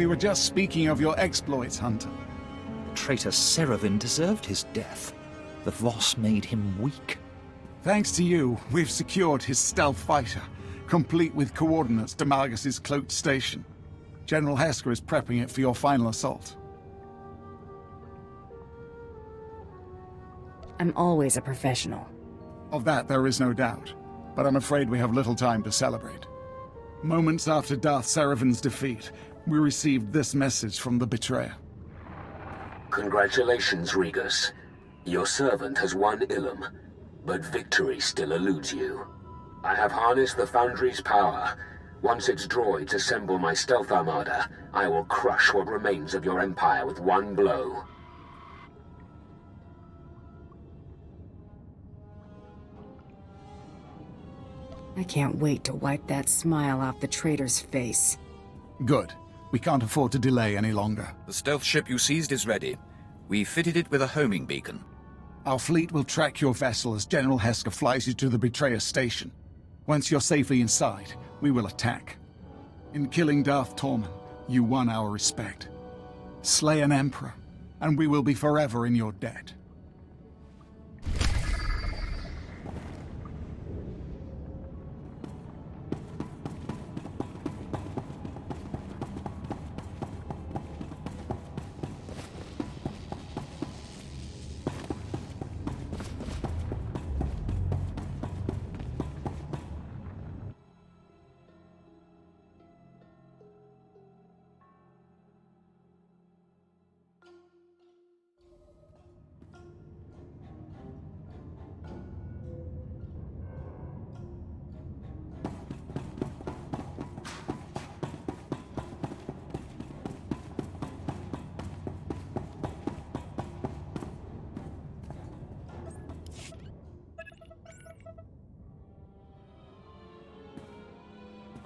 We were just speaking of your exploits, Hunter. Traitor Seravin deserved his death. The Voss made him weak. Thanks to you, we've secured his stealth fighter, complete with coordinates to Malgus's cloaked station. General Hesker is prepping it for your final assault. I'm always a professional. Of that there is no doubt, but I'm afraid we have little time to celebrate. Moments after Darth Seravin's defeat, we received this message from the betrayer. Congratulations, Regus. Your servant has won Ilum, but victory still eludes you. I have harnessed the Foundry's power. Once its droids assemble my stealth armada, I will crush what remains of your empire with one blow. I can't wait to wipe that smile off the traitor's face. Good. We can't afford to delay any longer. The stealth ship you seized is ready. We fitted it with a homing beacon. Our fleet will track your vessel as General Hesker flies you to the betrayer's station. Once you're safely inside, we will attack. In killing Darth Tormund, you won our respect. Slay an Emperor, and we will be forever in your debt.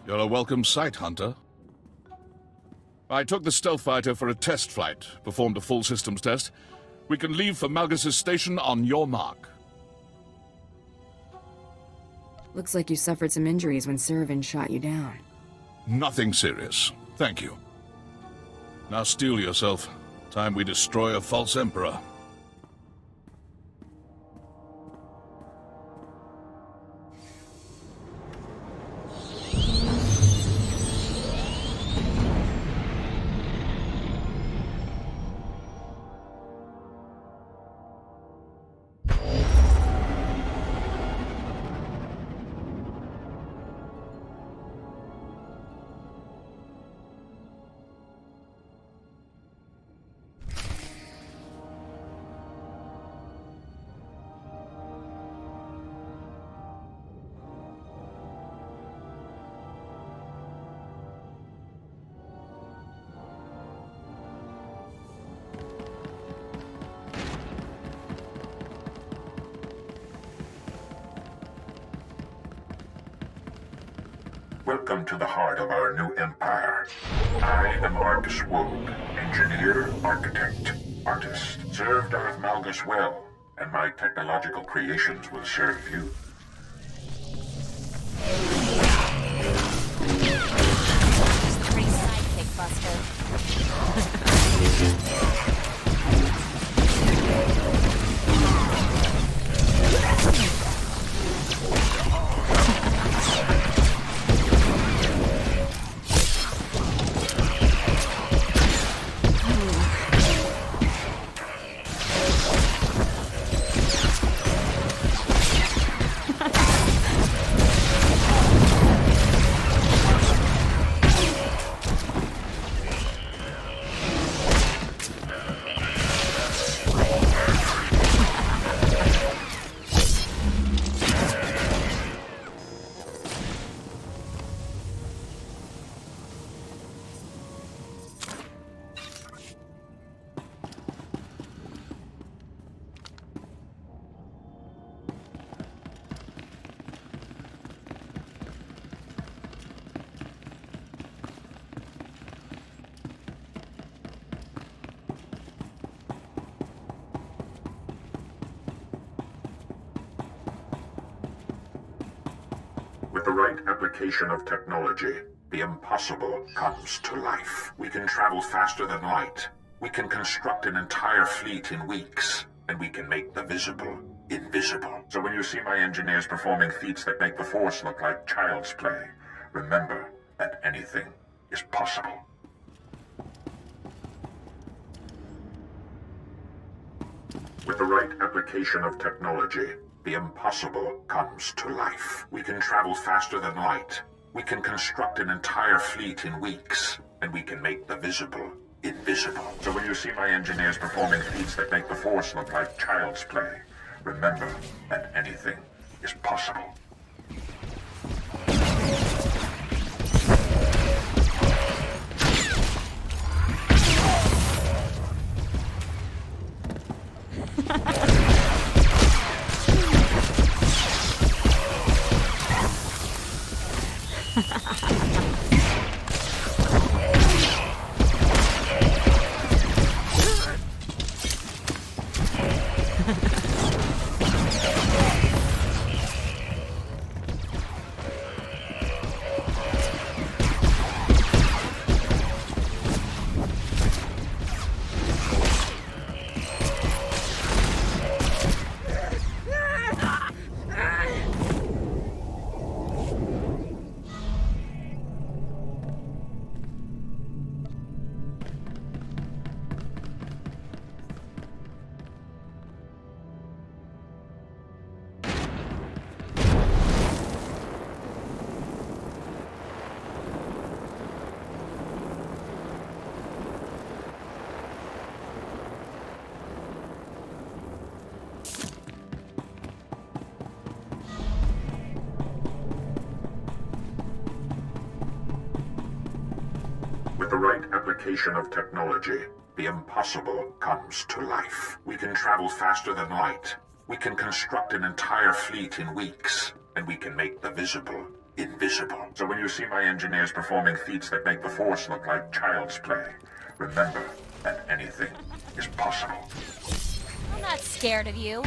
You're a welcome sight, Hunter. I took the stealth fighter for a test flight, performed a full systems test. We can leave for Malgus's station on your mark. Looks like you suffered some injuries when Seravin shot you down. Nothing serious. Thank you. Now steel yourself. Time we destroy a false emperor. Welcome to the heart of our new empire. I am Arcus Wold, engineer, architect, artist. Served Darth Malgus well, and my technological creations will serve you. Just pretty sidekick, Buster. With the right application of technology, The impossible comes to life. We can travel faster than light. We can construct an entire fleet in weeks. And we can make the visible invisible. So when you see my engineers performing feats that make the Force look like child's play, remember that anything is possible. With the right application of technology, the impossible comes to life. We can travel faster than light. We can construct an entire fleet in weeks. And we can make the visible invisible. So when you see my engineers performing feats that make the Force look like child's play, remember that anything is possible. With the right application of technology, the impossible comes to life. We can travel faster than light. We can construct an entire fleet in weeks. And we can make the visible invisible. So when you see my engineers performing feats that make the Force look like child's play, remember that anything is possible. I'm not scared of you.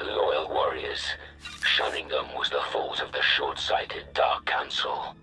Loyal warriors. Shunning them was the fault of the short-sighted Dark Council.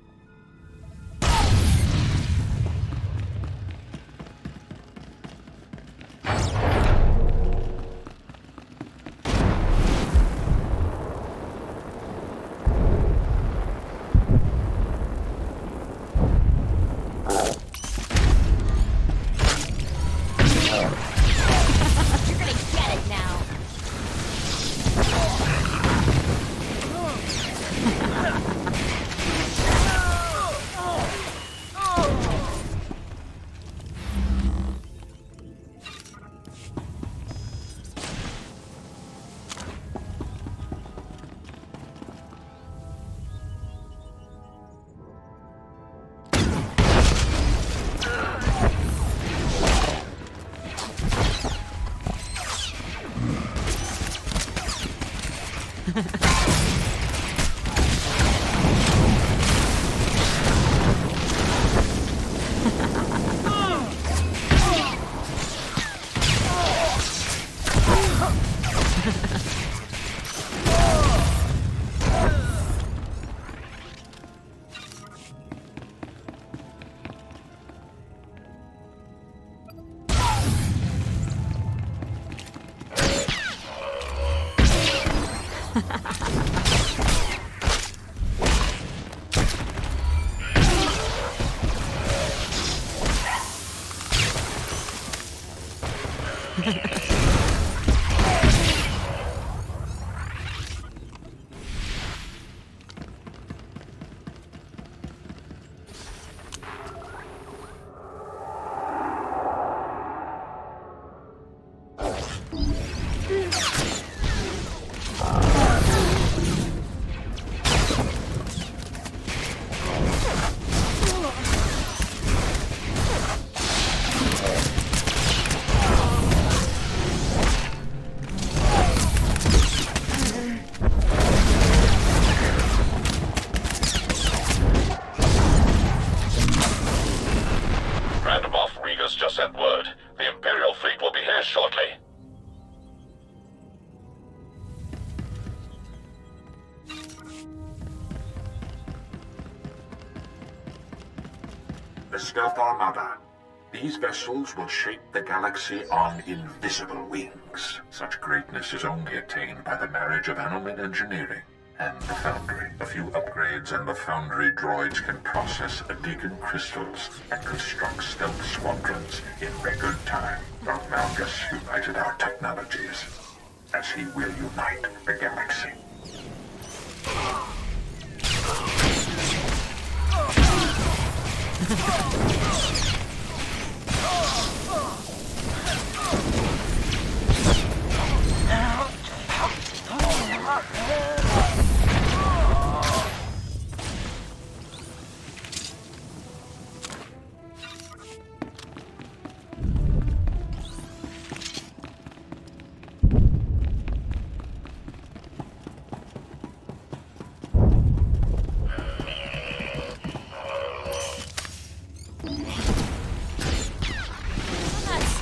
shortly. The Stealth Armada. These vessels will shape the galaxy on invisible wings. Such greatness is only attained by the marriage of animal engineering and the Foundry. A few upgrades and the Foundry droids can process Adegan crystals and construct stealth squadrons in record time. Darth Malgus united our technologies, as he will unite the galaxy.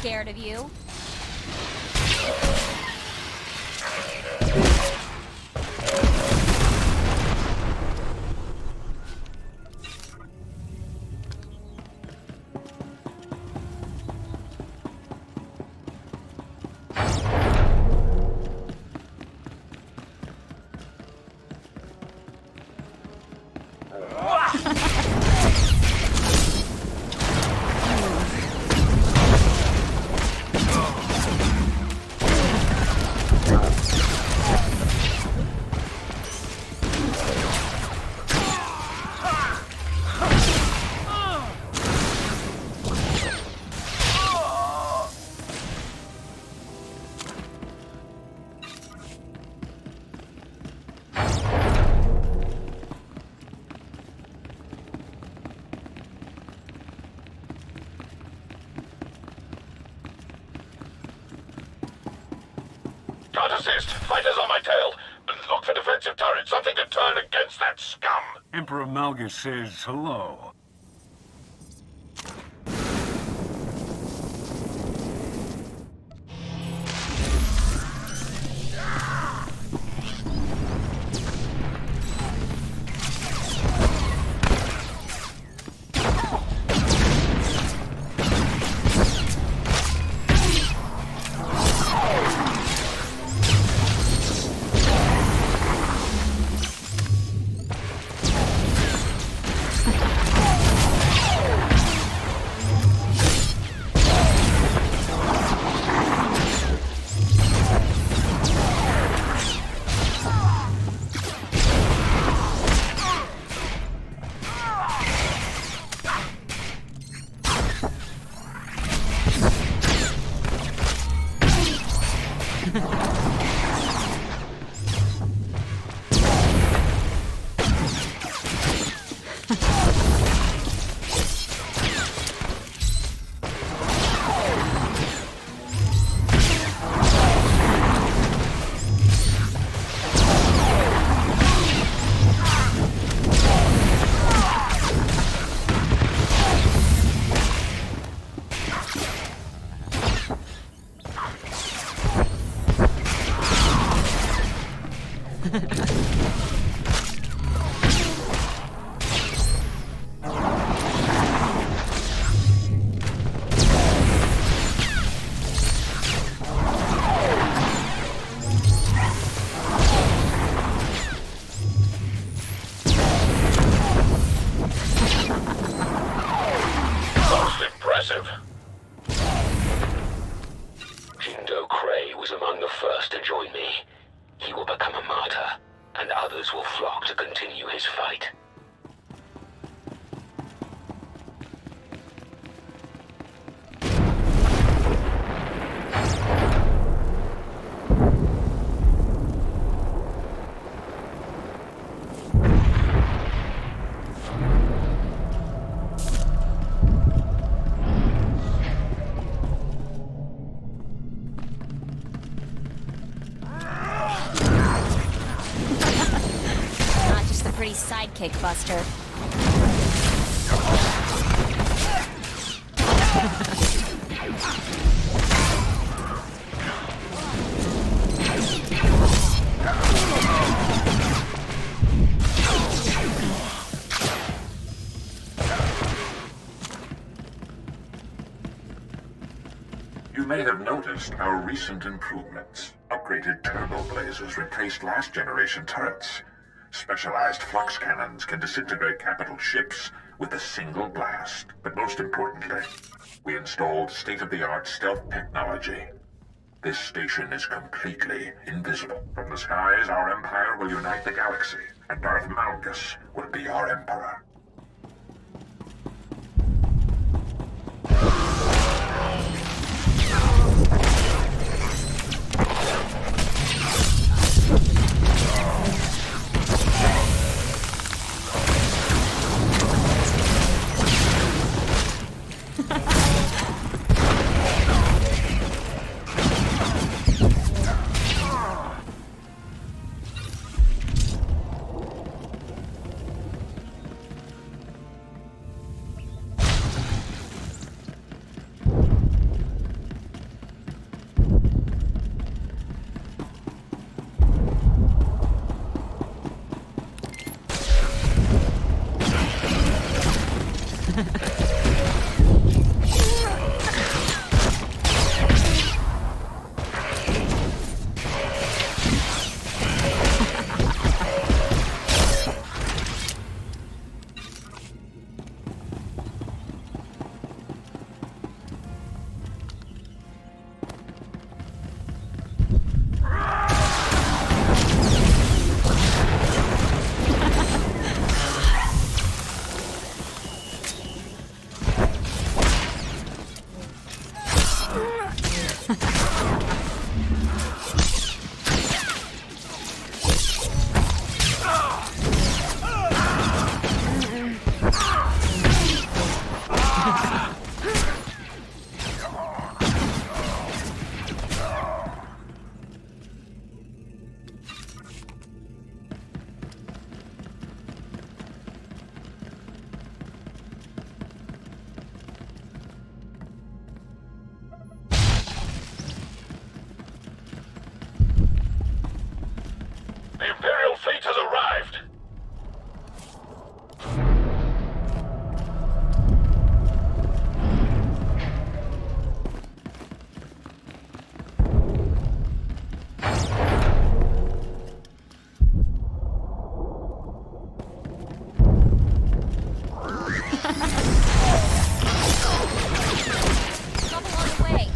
Scared of you. Assist! Fighters on my tail! Look for defensive turrets, something to turn against that scum! Emperor Malgus says hello. Sidekick buster. have noticed our recent improvements. Upgraded turbo blazers replaced last-generation turrets. Specialized flux cannons can disintegrate capital ships with a single blast. But most importantly, we installed state-of-the-art stealth technology. This station is completely invisible. From the skies, our empire will unite the galaxy, and Darth Malgus will be our emperor. The Imperial fleet has arrived! Trouble on the way.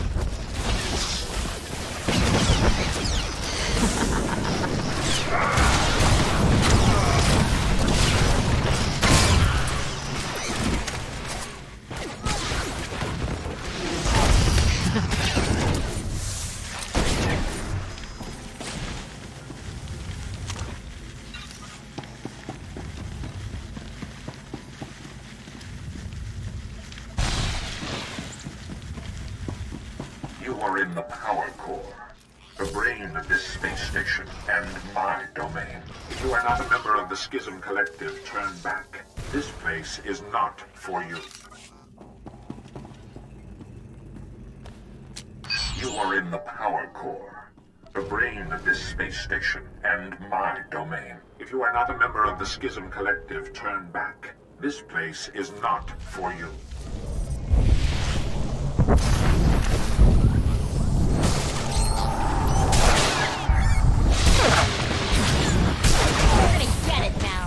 You are in the power core, the brain of this space station, and my domain. If you are not a member of the Schism Collective, turn back. This place is not for you. You are in the power core, the brain of this space station, and my domain. If you are not a member of the Schism Collective, turn back. This place is not for you. We're gonna get it now.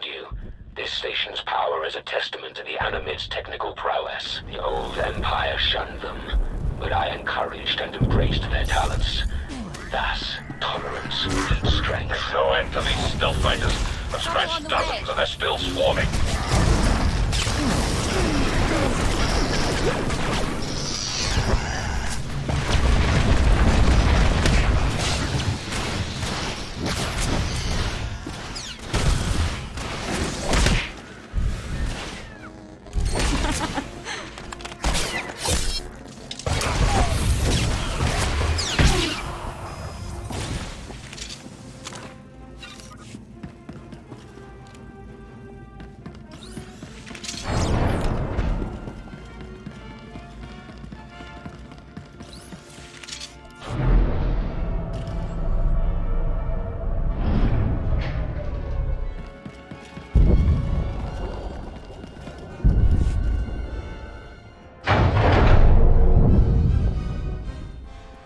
you. This station's power is a testament to the Animid's technical prowess. The old Empire shunned them, but I encouraged and embraced their talents. Thus, tolerance meets strength. No end to these stealth fighters. I've scratched dozens and they're still swarming.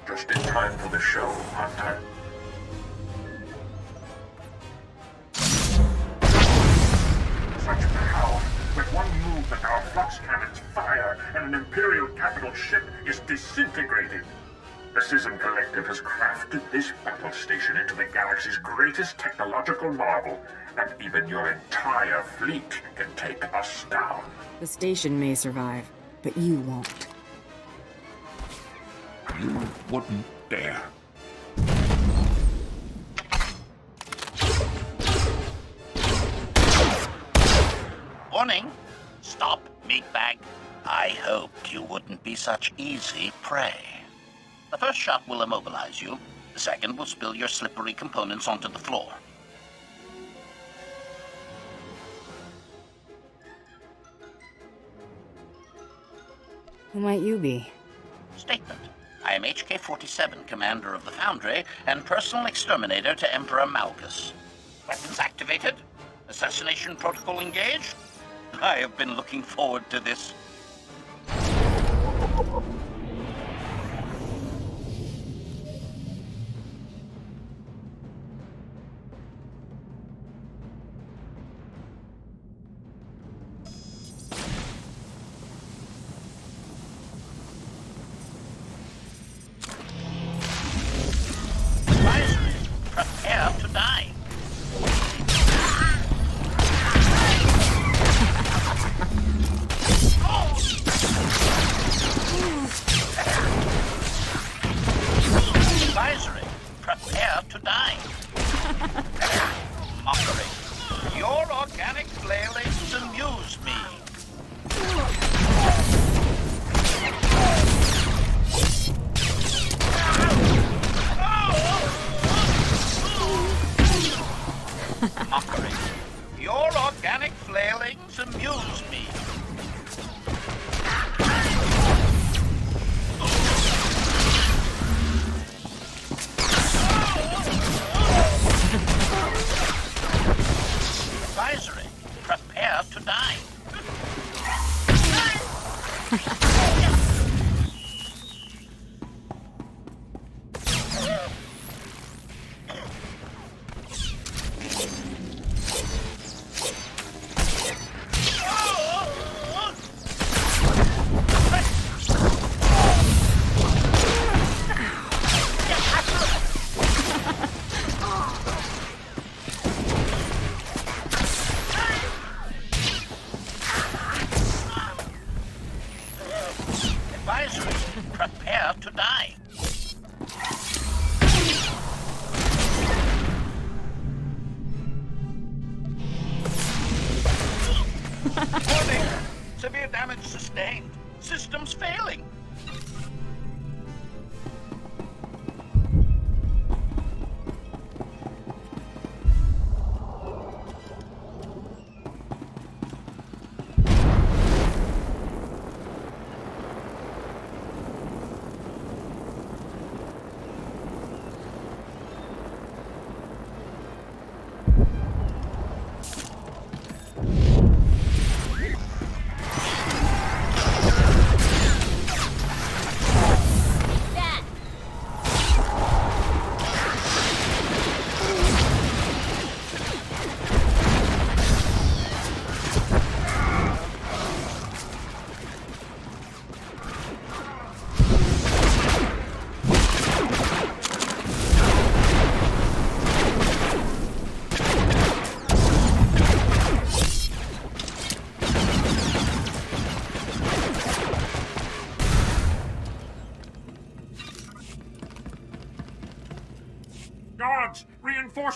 Just in time for the show, Hunter. Such power! With one movement, our flux cannons fire, and an Imperial capital ship is disintegrated. The Schism Collective has crafted this battle station into the galaxy's greatest technological marvel, and even your entire fleet can take us down. The station may survive, but you won't. You wouldn't dare. Warning! Stop, meatbag. I hoped you wouldn't be such easy prey. The first shot will immobilize you. The second will spill your slippery components onto the floor. Who might you be? Statement. I am HK-47, commander of the Foundry, and personal exterminator to Emperor Malgus. Weapons activated? Assassination protocol engaged? I have been looking forward to this. Advisory. Prepare to die. Advisory. Prepare to die. Mockery. Your organic flailings amuse me. Mockery. Your organic flailings amuse me. Advisory. Prepare to die. Advisory. Prepare to die. Warning! Severe damage sustained. Systems failing.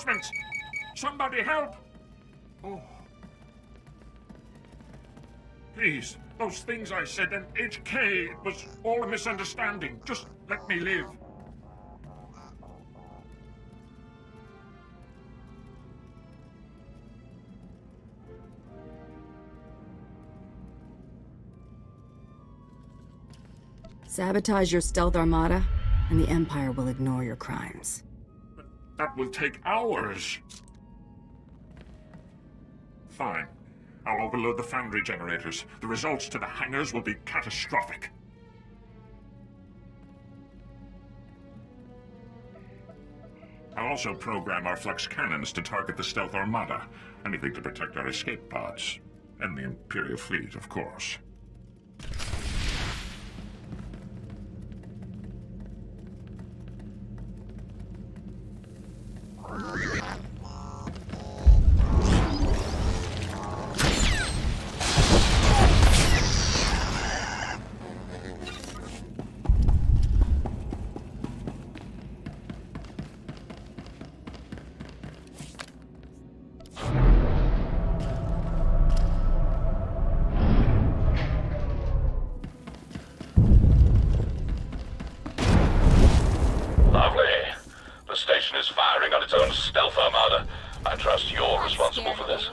Reinforcements! Somebody help! Oh. Please, those things I said and HK, it was all a misunderstanding. Just let me live. Sabotage your stealth armada, and the Empire will ignore your crimes. But that will take hours. Fine. I'll overload the foundry generators. The results to the hangars will be catastrophic. I'll also program our flux cannons to target the stealth armada. Anything to protect our escape pods. And the Imperial fleet, of course. Lovely. The station is firing on its own stealth armada. I trust you're responsible for this.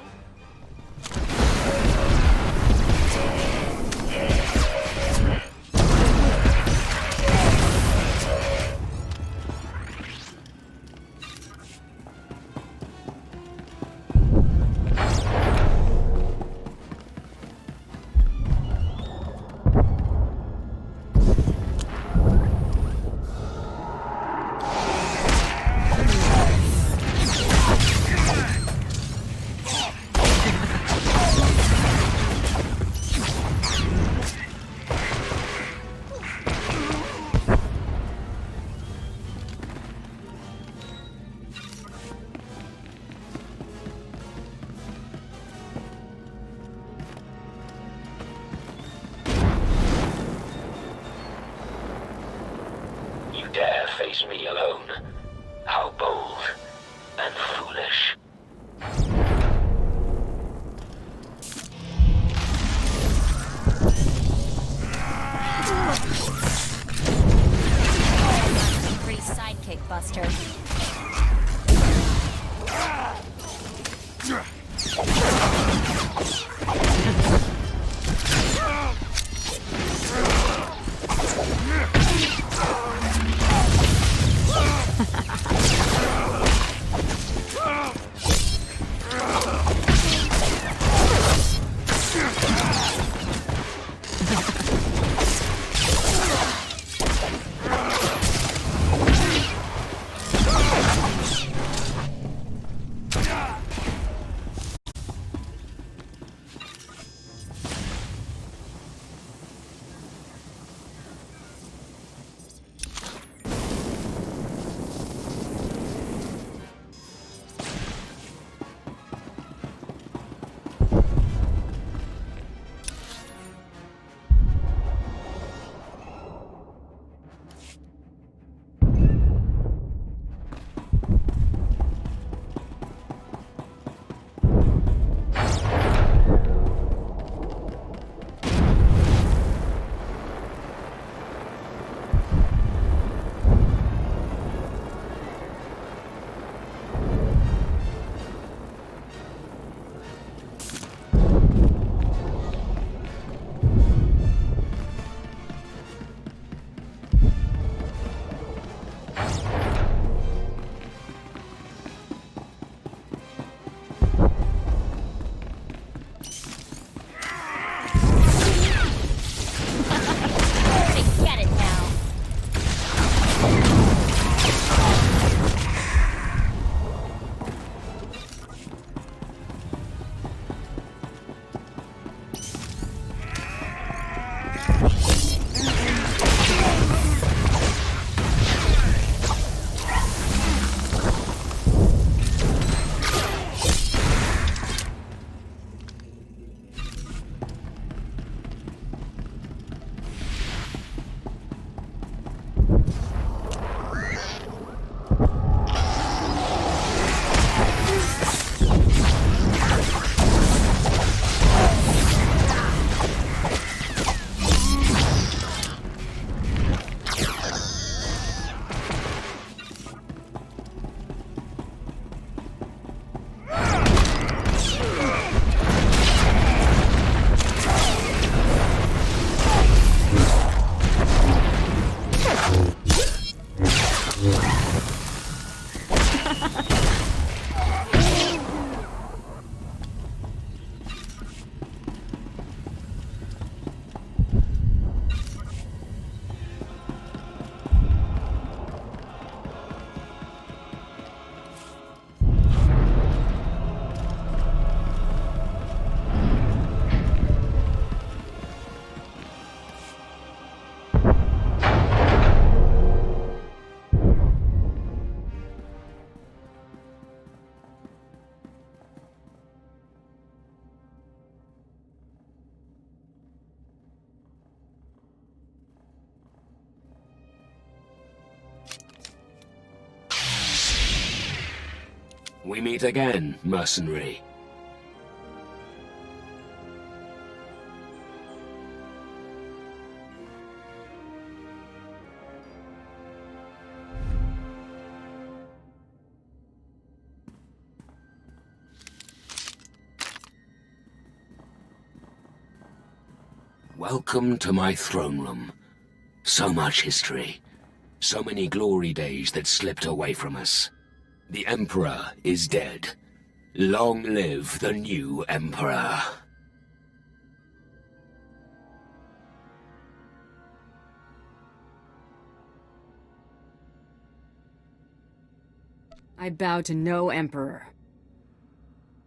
Dare face me alone. How bold and foolish. Pretty sidekick, Buster. We meet again, mercenary. Welcome to my throne room. So much history. So many glory days that slipped away from us. The Emperor is dead. Long live the new Emperor. I bow to no Emperor.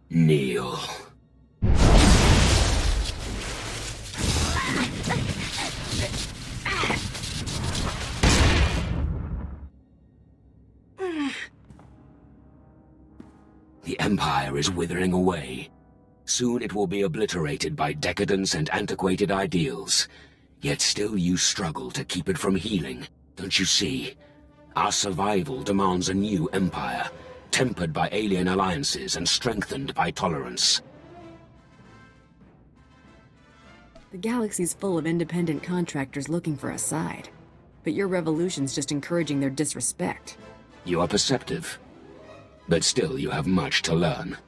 Kneel. The Empire is withering away. Soon it will be obliterated by decadence and antiquated ideals. Yet still you struggle to keep it from healing, don't you see? Our survival demands a new empire, tempered by alien alliances and strengthened by tolerance. The galaxy's full of independent contractors looking for a side. But your revolution's just encouraging their disrespect. You are perceptive. But still you have much to learn.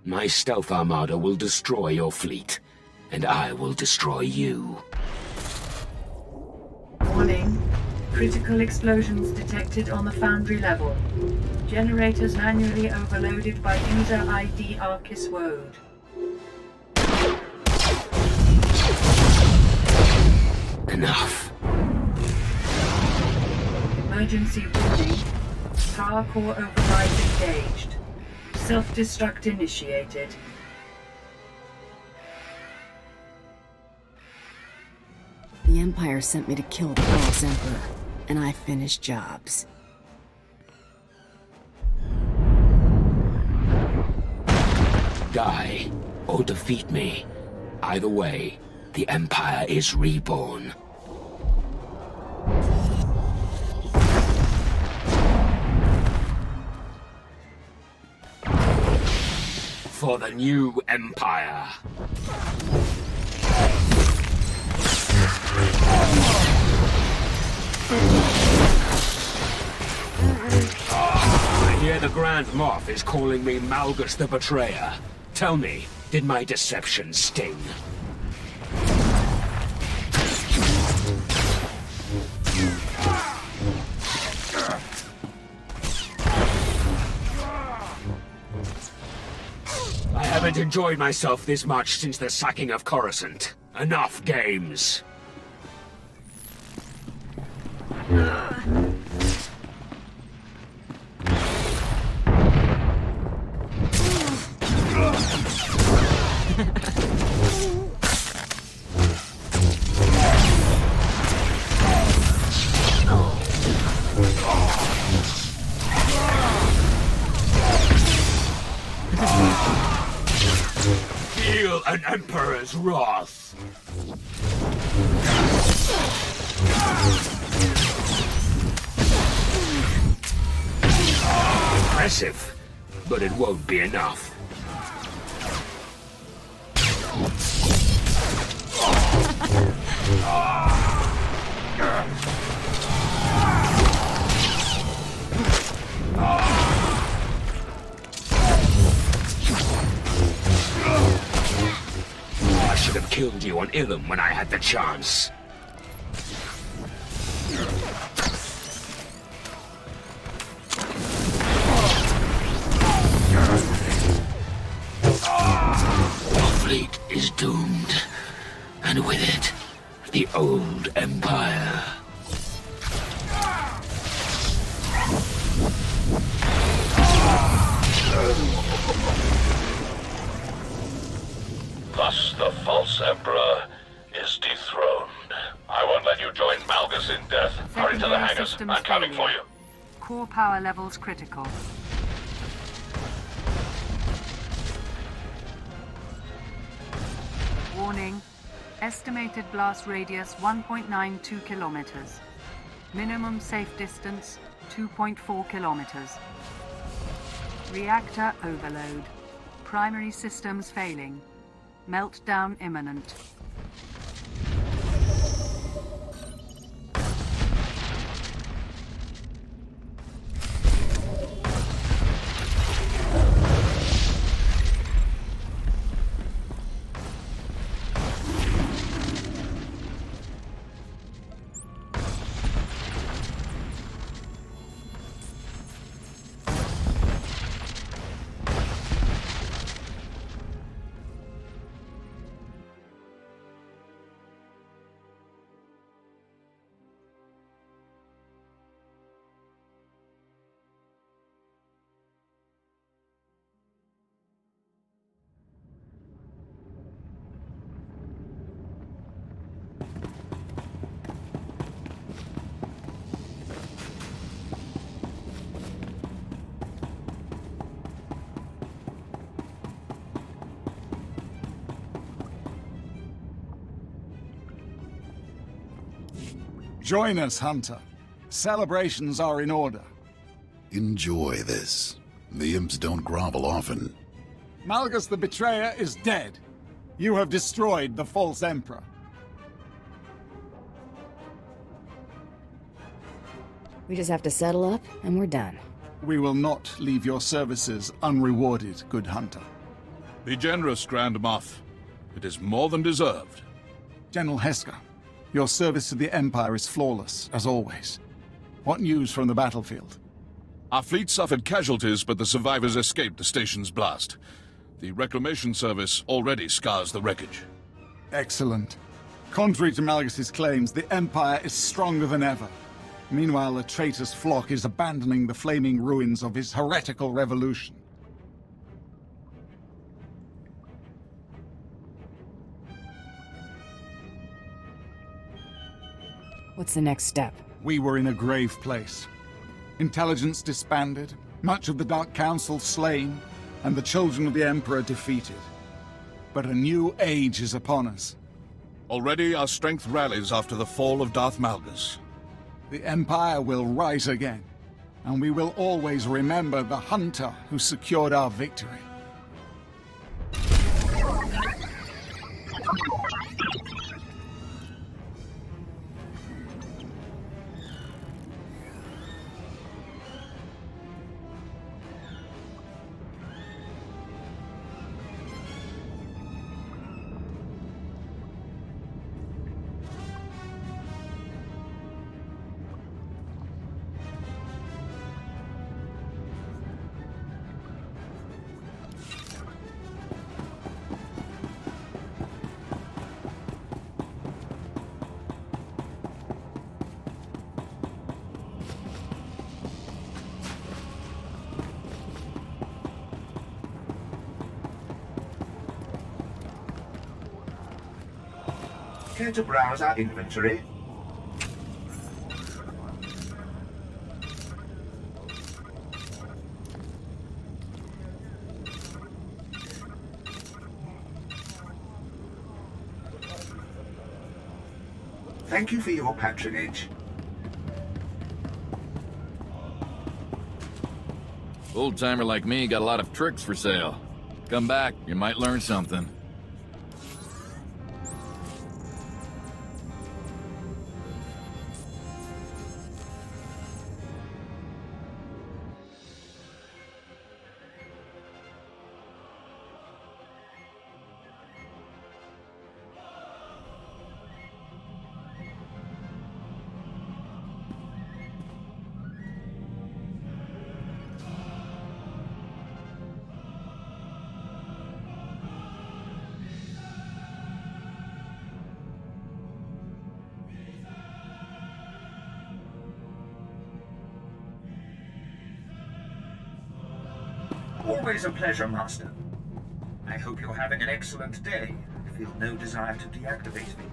My stealth armada will destroy your fleet, and I will destroy you. Warning. Critical explosions detected on the foundry level. Generators manually overloaded by user ID Arcus Woad. Enough. Emergency warning. Power core override engaged. Self-destruct initiated. The Empire sent me to kill the false Emperor, and I finished jobs. Die, or defeat me. Either way, the Empire is reborn. For the new Empire. I hear the Grand Moff is calling me Malgus the Betrayer. Tell me, did my deception sting? I haven't enjoyed myself this much since the sacking of Coruscant. Enough games. Feel an Emperor's wrath. Impressive, but it won't be enough. I should have killed you on Ilum when I had the chance. Your fleet is doomed, and with it, the old Empire. Thus, the false Emperor is dethroned. I won't let you join Malgus in death. Hurry to the hangars. I'm coming for you. Core power levels critical. Warning. Estimated blast radius 1.92 kilometers. Minimum safe distance 2.4 kilometers. Reactor overload. Primary systems failing. Meltdown imminent. Join us, Hunter. Celebrations are in order. Enjoy this. The imps don't grovel often. Malgus the Betrayer is dead. You have destroyed the false Emperor. We just have to settle up, and we're done. We will not leave your services unrewarded, good Hunter. Be generous, Grand Moff. It is more than deserved. General Heska, your service to the Empire is flawless, as always. What news from the battlefield? Our fleet suffered casualties, but the survivors escaped the station's blast. The Reclamation Service already scours the wreckage. Excellent. Contrary to Malgus's claims, the Empire is stronger than ever. Meanwhile, the traitor's flock is abandoning the flaming ruins of his heretical revolution. What's the next step? We were in a grave place. Intelligence disbanded, much of the Dark Council slain, and the children of the Emperor defeated. But a new age is upon us. Already our strength rallies after the fall of Darth Malgus. The Empire will rise again, and we will always remember the Hunter who secured our victory. Care to browse our inventory? Thank you for your patronage. Old-timer like me got a lot of tricks for sale. Come back, you might learn something. Always a pleasure, Master. I hope you're having an excellent day. I feel no desire to deactivate me.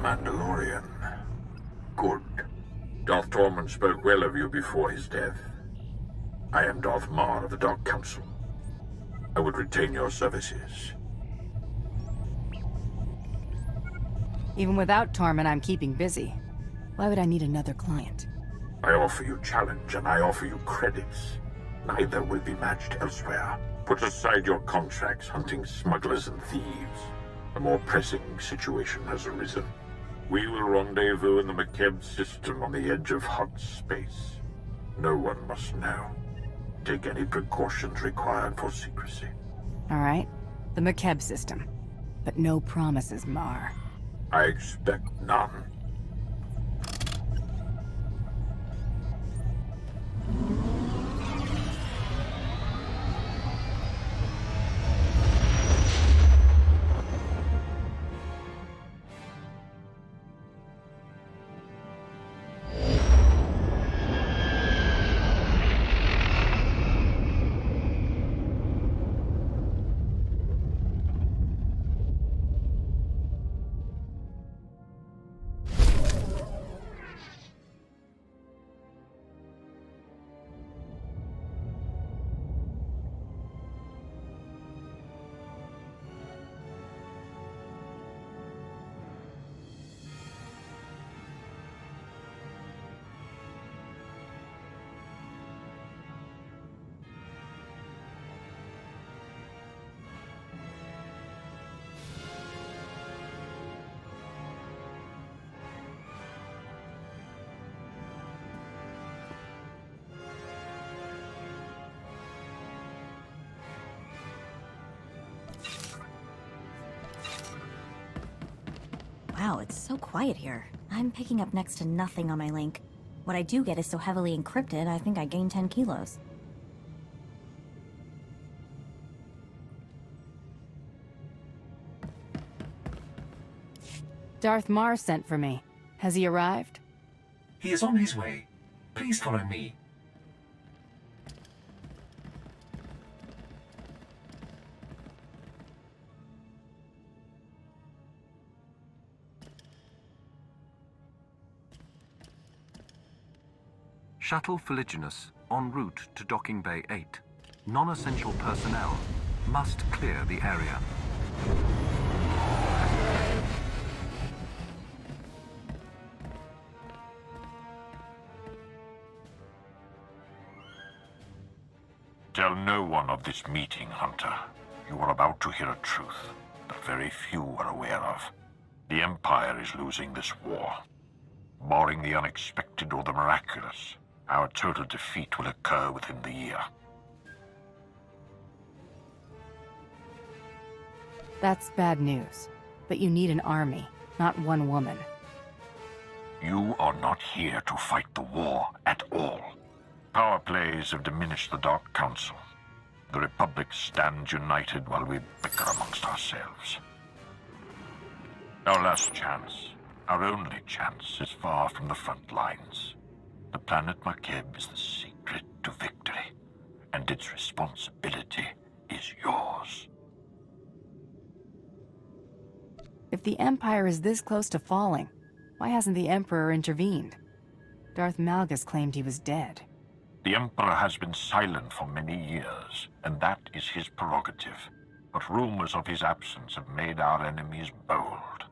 Mandalorian. Good. Darth Tormund spoke well of you before his death. I am Darth Marr of the Dark Council. I would retain your services. Even without Tormund, I'm keeping busy. Why would I need another client? I offer you challenge and I offer you credits. Neither will be matched elsewhere. Put aside your contracts hunting smugglers and thieves. A more pressing situation has arisen. We will rendezvous in the McKebb system on the edge of Hutt space. No one must know. Take any precautions required for secrecy. All right. The McKebb system. But no promises, Marr. I expect none. Wow, it's so quiet here. I'm picking up next to nothing on my link. What I do get is so heavily encrypted, I think I gained 10 kilos. Darth Marr sent for me. Has he arrived? He is on his way. Please follow me. Shuttle Fuliginous en route to Docking Bay 8. Non-essential personnel must clear the area. Tell no one of this meeting, Hunter. You are about to hear a truth that very few are aware of. The Empire is losing this war. Barring the unexpected or the miraculous, our total defeat will occur within the year. That's bad news. But you need an army, not one woman. You are not here to fight the war at all. Power plays have diminished the Dark Council. The Republic stands united while we bicker amongst ourselves. Our last chance, our only chance, is far from the front lines. The planet McKebb is the secret to victory, and its responsibility is yours. If the Empire is this close to falling, why hasn't the Emperor intervened? Darth Malgus claimed he was dead. The Emperor has been silent for many years, and that is his prerogative. But rumors of his absence have made our enemies bold.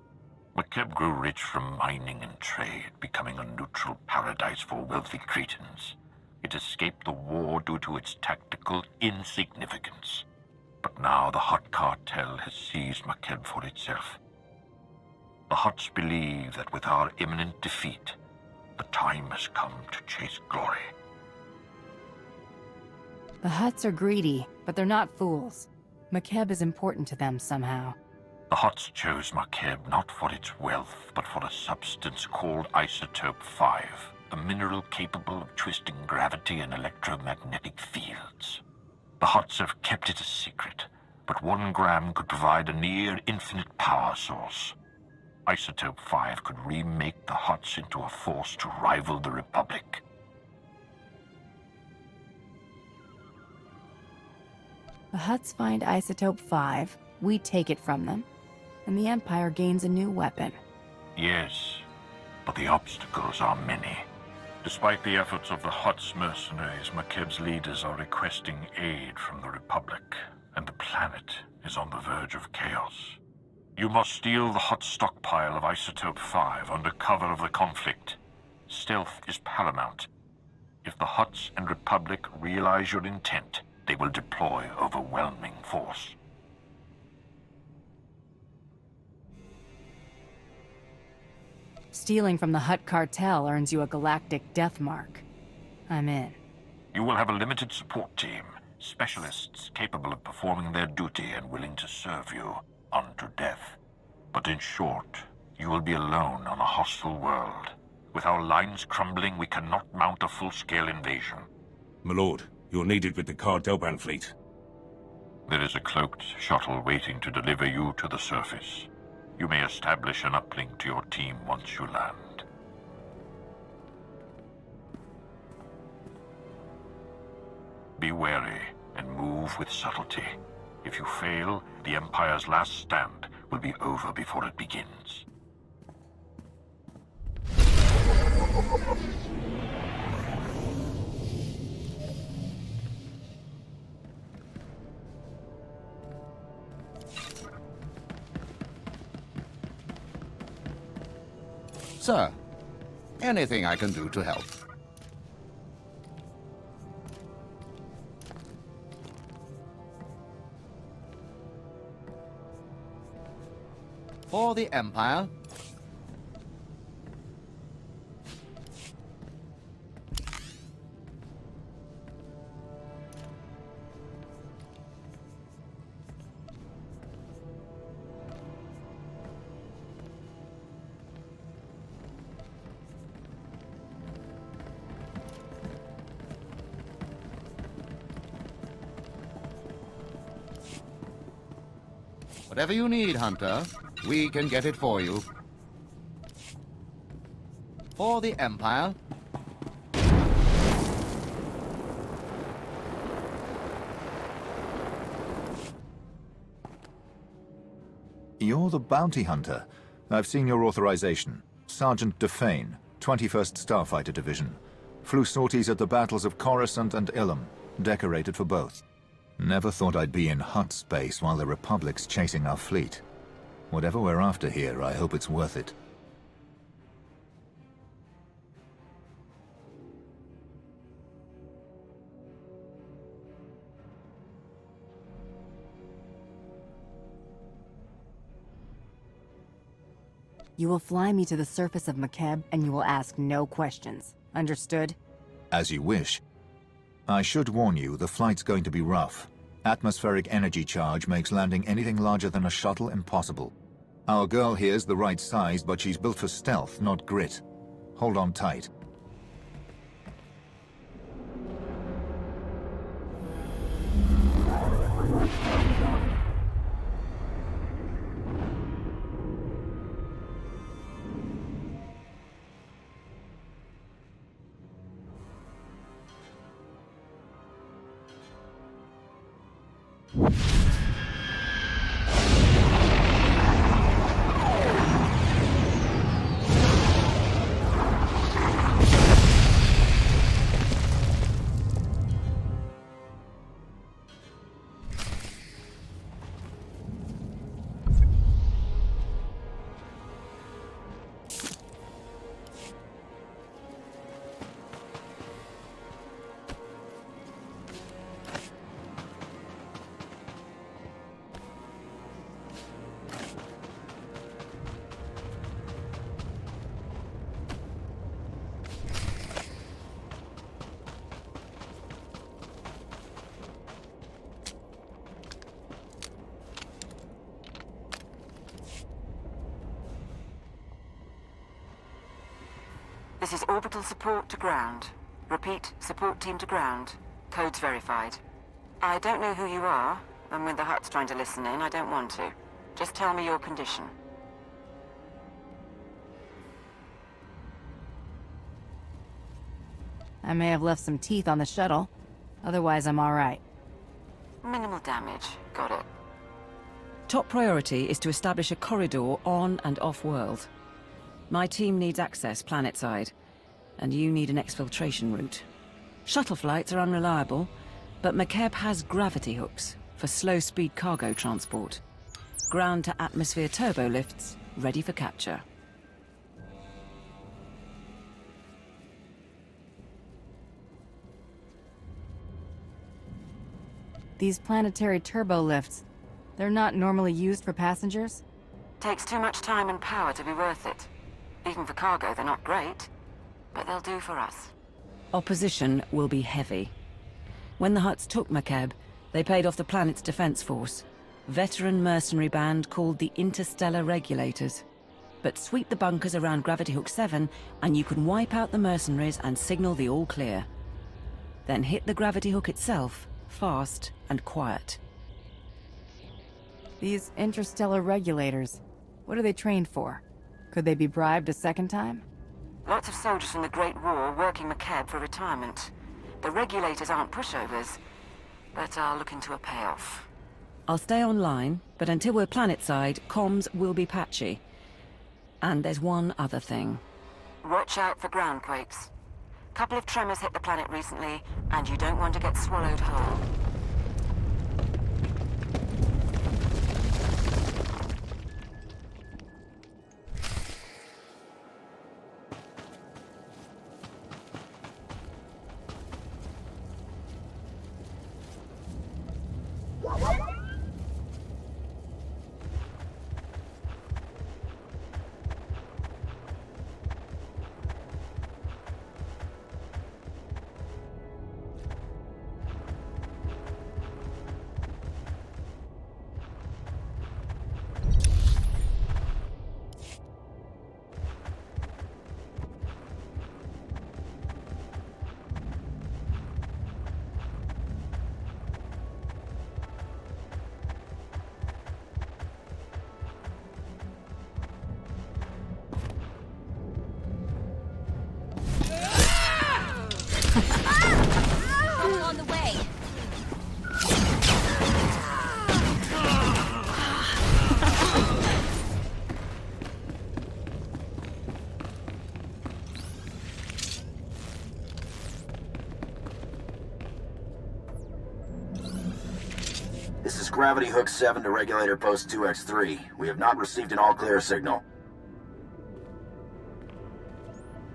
McKebb grew rich from mining and trade, becoming a neutral paradise for wealthy Cretans. It escaped the war due to its tactical insignificance. But now the Hutt Cartel has seized McKebb for itself. The Hutts believe that with our imminent defeat, the time has come to chase glory. The Hutts are greedy, but they're not fools. McKebb is important to them somehow. The Hutts chose McKebb not for its wealth, but for a substance called Isotope 5, a mineral capable of twisting gravity and electromagnetic fields. The Hutts have kept it a secret, but 1 gram could provide a near-infinite power source. Isotope 5 could remake the Hutts into a force to rival the Republic. The Hutts find Isotope 5, we take it from them, and the Empire gains a new weapon. Yes, but the obstacles are many. Despite the efforts of the Hutt's mercenaries, McKeb's leaders are requesting aid from the Republic, and the planet is on the verge of chaos. You must steal the Hutt stockpile of Isotope 5 under cover of the conflict. Stealth is paramount. If the Hutts and Republic realize your intent, they will deploy overwhelming force. Stealing from the Hutt Cartel earns you a galactic death mark. I'm in. You will have a limited support team, specialists capable of performing their duty and willing to serve you unto death. But in short, you will be alone on a hostile world. With our lines crumbling, we cannot mount a full-scale invasion. My lord, you're needed with the Cartel fleet. There is a cloaked shuttle waiting to deliver you to the surface. You may establish an uplink to your team once you land. Be wary and move with subtlety. If you fail, the Empire's last stand will be over before it begins. Sir, anything I can do to help? For the Empire. Whatever you need, Hunter, we can get it for you. For the Empire. You're the bounty hunter. I've seen your authorization. Sergeant Defane, 21st Starfighter Division. Flew sorties at the battles of Coruscant and Ilum. Decorated for both. Never thought I'd be in Hutt space while the Republic's chasing our fleet. Whatever we're after here, I hope it's worth it. You will fly me to the surface of McKeb, and you will ask no questions. Understood? As you wish. I should warn you, the flight's going to be rough. Atmospheric energy charge makes landing anything larger than a shuttle impossible. Our girl here's the right size, but she's built for stealth, not grit. Hold on tight. This is orbital support to ground. Repeat, support team to ground. Codes verified. I don't know who you are, and when the Hutt's trying to listen in, I don't want to. Just tell me your condition. I may have left some teeth on the shuttle. Otherwise, I'm all right. Minimal damage. Got it. Top priority is to establish a corridor on and off-world. My team needs access planetside, and you need an exfiltration route. Shuttle flights are unreliable, but McKeb has gravity hooks for slow-speed cargo transport. Ground-to-atmosphere turbolifts ready for capture. These planetary turbo lifts, they're not normally used for passengers? Takes too much time and power to be worth it. Even for cargo, they're not great, but they'll do for us. Opposition will be heavy. When the Hutts took McKeb, they paid off the planet's defense force, veteran mercenary band called the Interstellar Regulators. But sweep the bunkers around Gravity Hook 7, and you can wipe out the mercenaries and signal the all clear. Then hit the Gravity Hook itself, fast and quiet. These Interstellar Regulators, what are they trained for? Could they be bribed a second time? Lots of soldiers from the Great War working McKeb for retirement. The Regulators aren't pushovers, but are looking to a payoff. I'll stay online, but until we're planetside, comms will be patchy. And there's one other thing. Watch out for ground quakes. Couple of tremors hit the planet recently, and you don't want to get swallowed whole. On the way. This is Gravity Hook 7 to Regulator Post 2X3. We have not received an all-clear signal.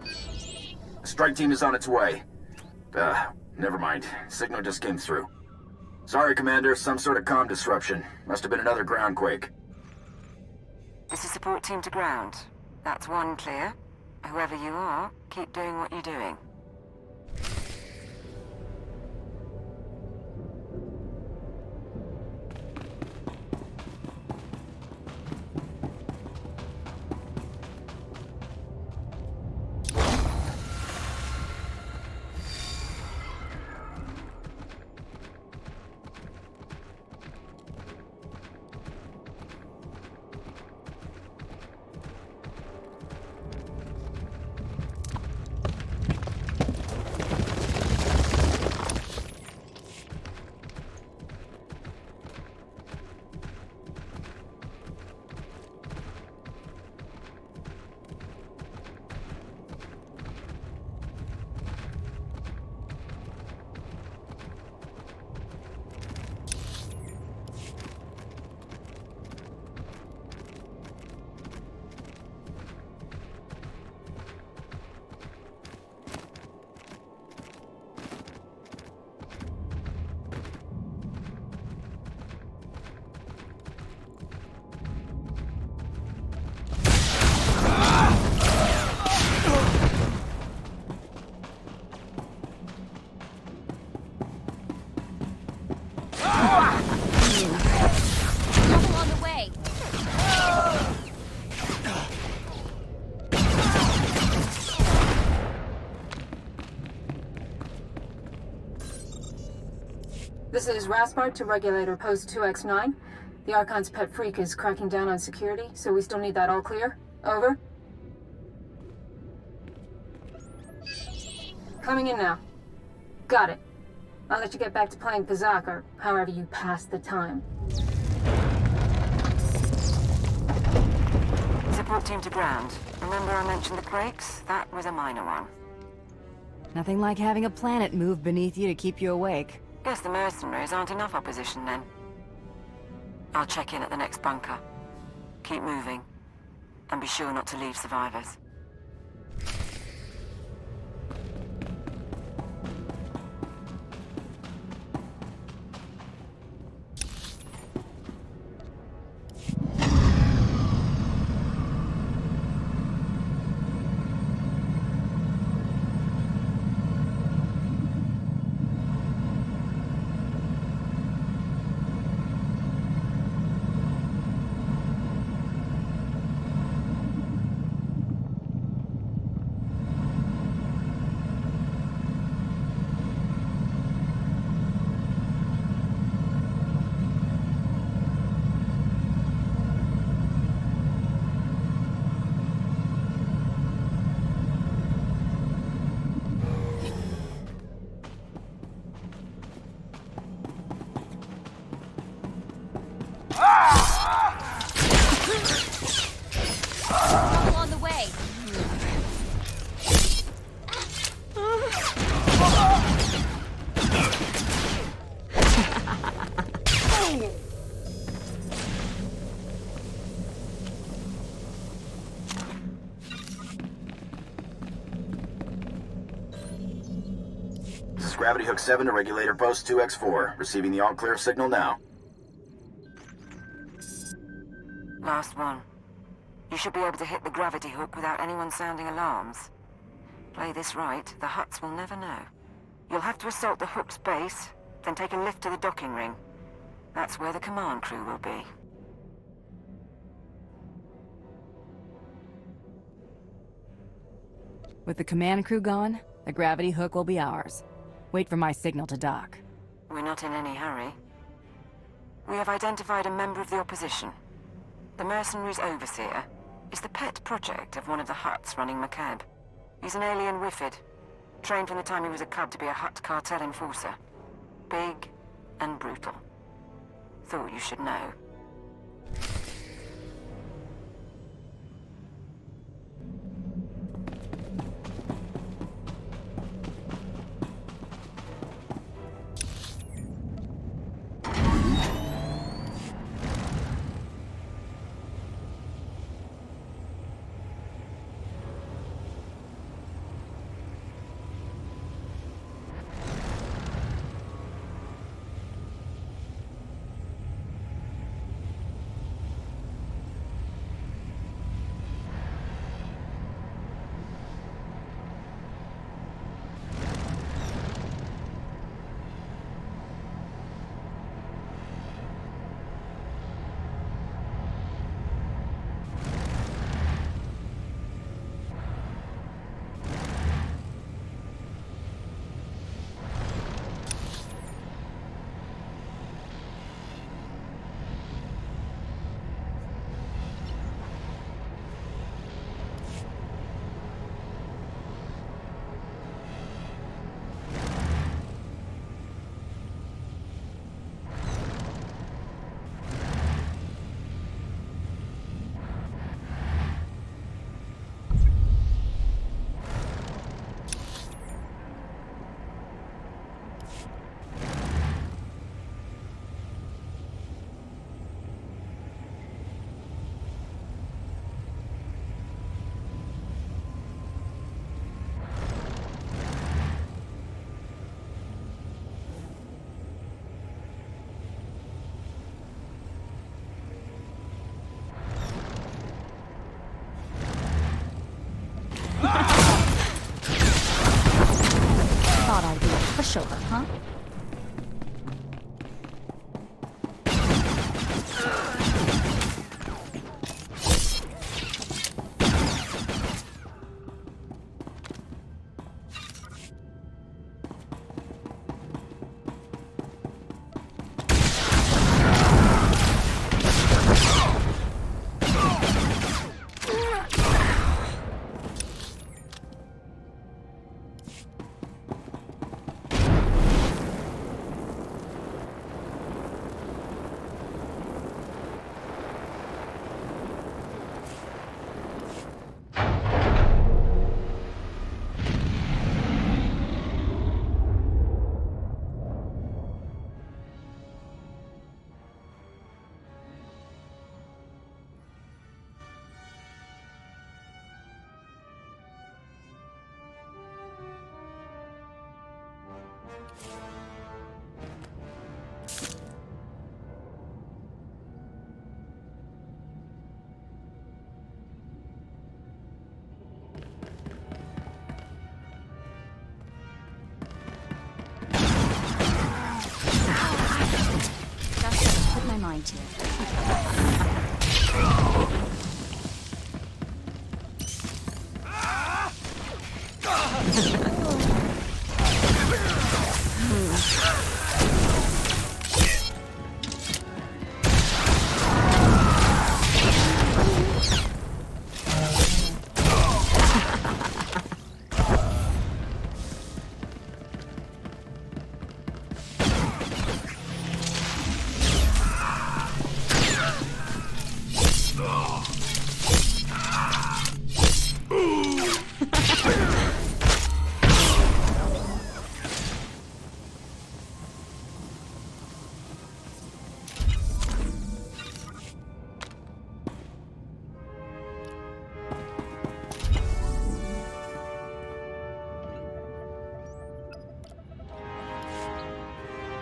The strike team is on its way. Never mind. Signal just came through. Sorry, Commander. Some sort of comm disruption. Must have been another ground quake. This is support team to ground. That's one clear. Whoever you are, keep doing what you're doing. This is Raspart to Regulator Post 2X9. The Archon's pet freak is cracking down on security, so we still need that all clear. Over. Coming in now. Got it. I'll let you get back to playing Pazak, or however you pass the time. support team to ground. Remember I mentioned the quakes? That was a minor one. Nothing like having a planet move beneath you to keep you awake. Guess the mercenaries aren't enough opposition then. I'll check in at the next bunker. Keep moving. And be sure not to leave survivors. All on the way. This is Gravity Hook 7 to Regulator Post 2X4. Receiving the all-clear signal now. Last one. You should be able to hit the gravity hook without anyone sounding alarms. Play this right, the Hutts will never know. You'll have to assault the hook's base, then take a lift to the docking ring. That's where the command crew will be. With the command crew gone, the gravity hook will be ours. Wait for my signal to dock. We're not in any hurry. We have identified a member of the opposition. The mercenary's overseer is the pet project of one of the Hutts running McCabe. He's an alien Wifid, trained from the time he was a cub to be a Hutt Cartel enforcer. Big and brutal. Thought you should know. Thought I'd be a pushover, huh? Put my mind to it.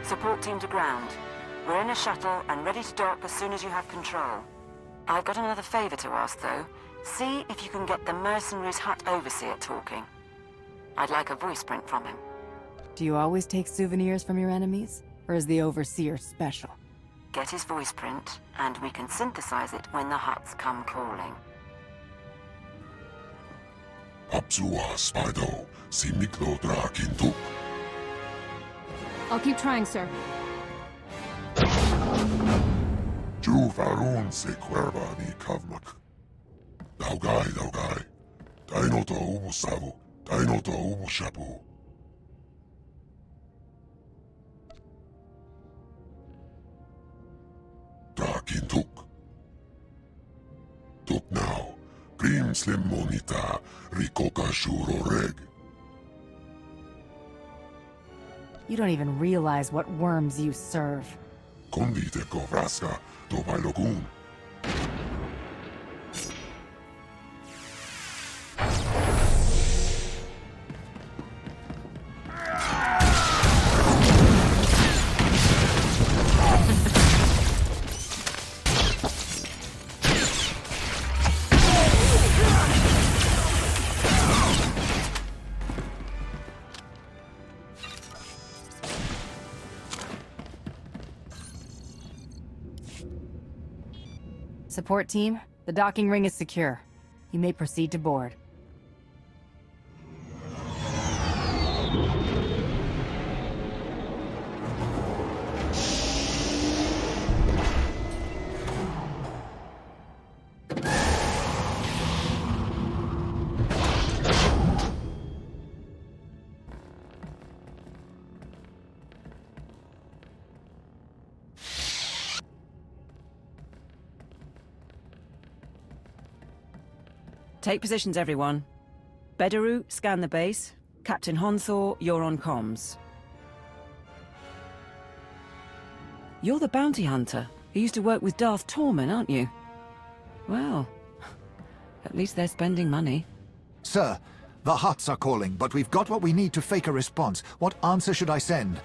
Support team to ground. We're in a shuttle and ready to dock as soon as you have control. I've got another favor to ask, though. See if you can get the mercenaries' Hutt overseer talking. I'd like a voice print from him. Do you always take souvenirs from your enemies? Or is the overseer special? Get his voice print, and we can synthesize it when the Hutts come calling. Apsua Spido, Simiklo Drakintuk. I'll keep trying, sir. Juvarun se cuerva ni kavmak. Daugai. Daino to ubu savu, Daino to ubu shapu. Drakintuk. Tuk now. Grim slim monita, rikoka shuro reg. You don't even realize what worms you serve. Kondite kovraska, to bailogun. Support team, the docking ring is secure. You may proceed to board. Take positions, everyone. Bedaru, scan the base. Captain Honthor, you're on comms. You're the bounty hunter who used to work with Darth Torman, aren't you? Well, at least they're spending money. Sir, the Hutts are calling, but we've got what we need to fake a response. What answer should I send?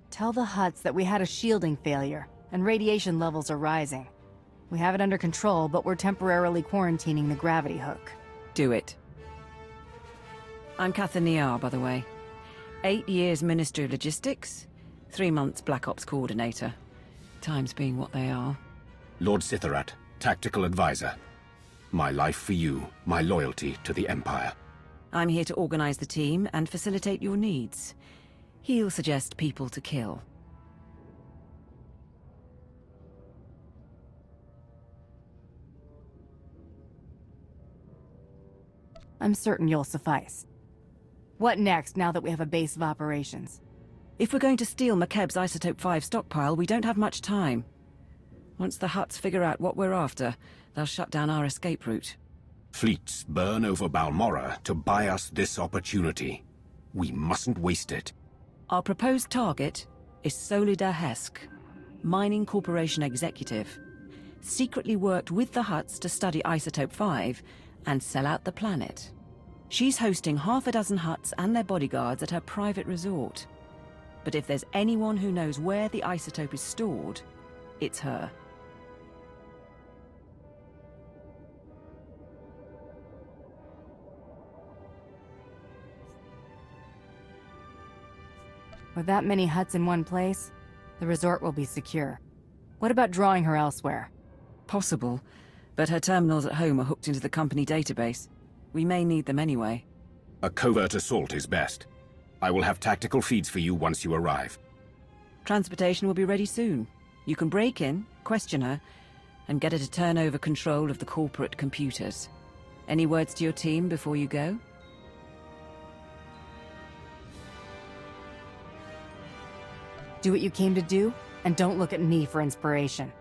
Tell the Hutts that we had a shielding failure, and radiation levels are rising. We have it under control, but we're temporarily quarantining the gravity hook. Do it. I'm Catherine Niar, by the way. 8 years Ministry of Logistics, 3 months Black Ops Coordinator. Times being what they are. Lord Sitharat, Tactical Advisor. My life for you, my loyalty to the Empire. I'm here to organize the team and facilitate your needs. He'll suggest people to kill. I'm certain you'll suffice. What next, now that we have a base of operations? If we're going to steal McKeb's Isotope 5 stockpile, we don't have much time. Once the Hutts figure out what we're after, they'll shut down our escape route. Fleets burn over Balmorra to buy us this opportunity. We mustn't waste it. Our proposed target is Solidar Hesk, Mining Corporation Executive. secretly worked with the Hutts to study Isotope 5 and sell out the planet. She's hosting half a dozen Hutts and their bodyguards at her private resort. But if there's anyone who knows where the isotope is stored, it's her. With that many Hutts in one place, the resort will be secure. What about drawing her elsewhere? Possible, but her terminals at home are hooked into the company database. We may need them anyway. A covert assault is best. I will have tactical feeds for you once you arrive. Transportation will be ready soon. You can break in, question her, and get her to turn over control of the corporate computers. Any words to your team before you go? Do what you came to do, and don't look at me for inspiration.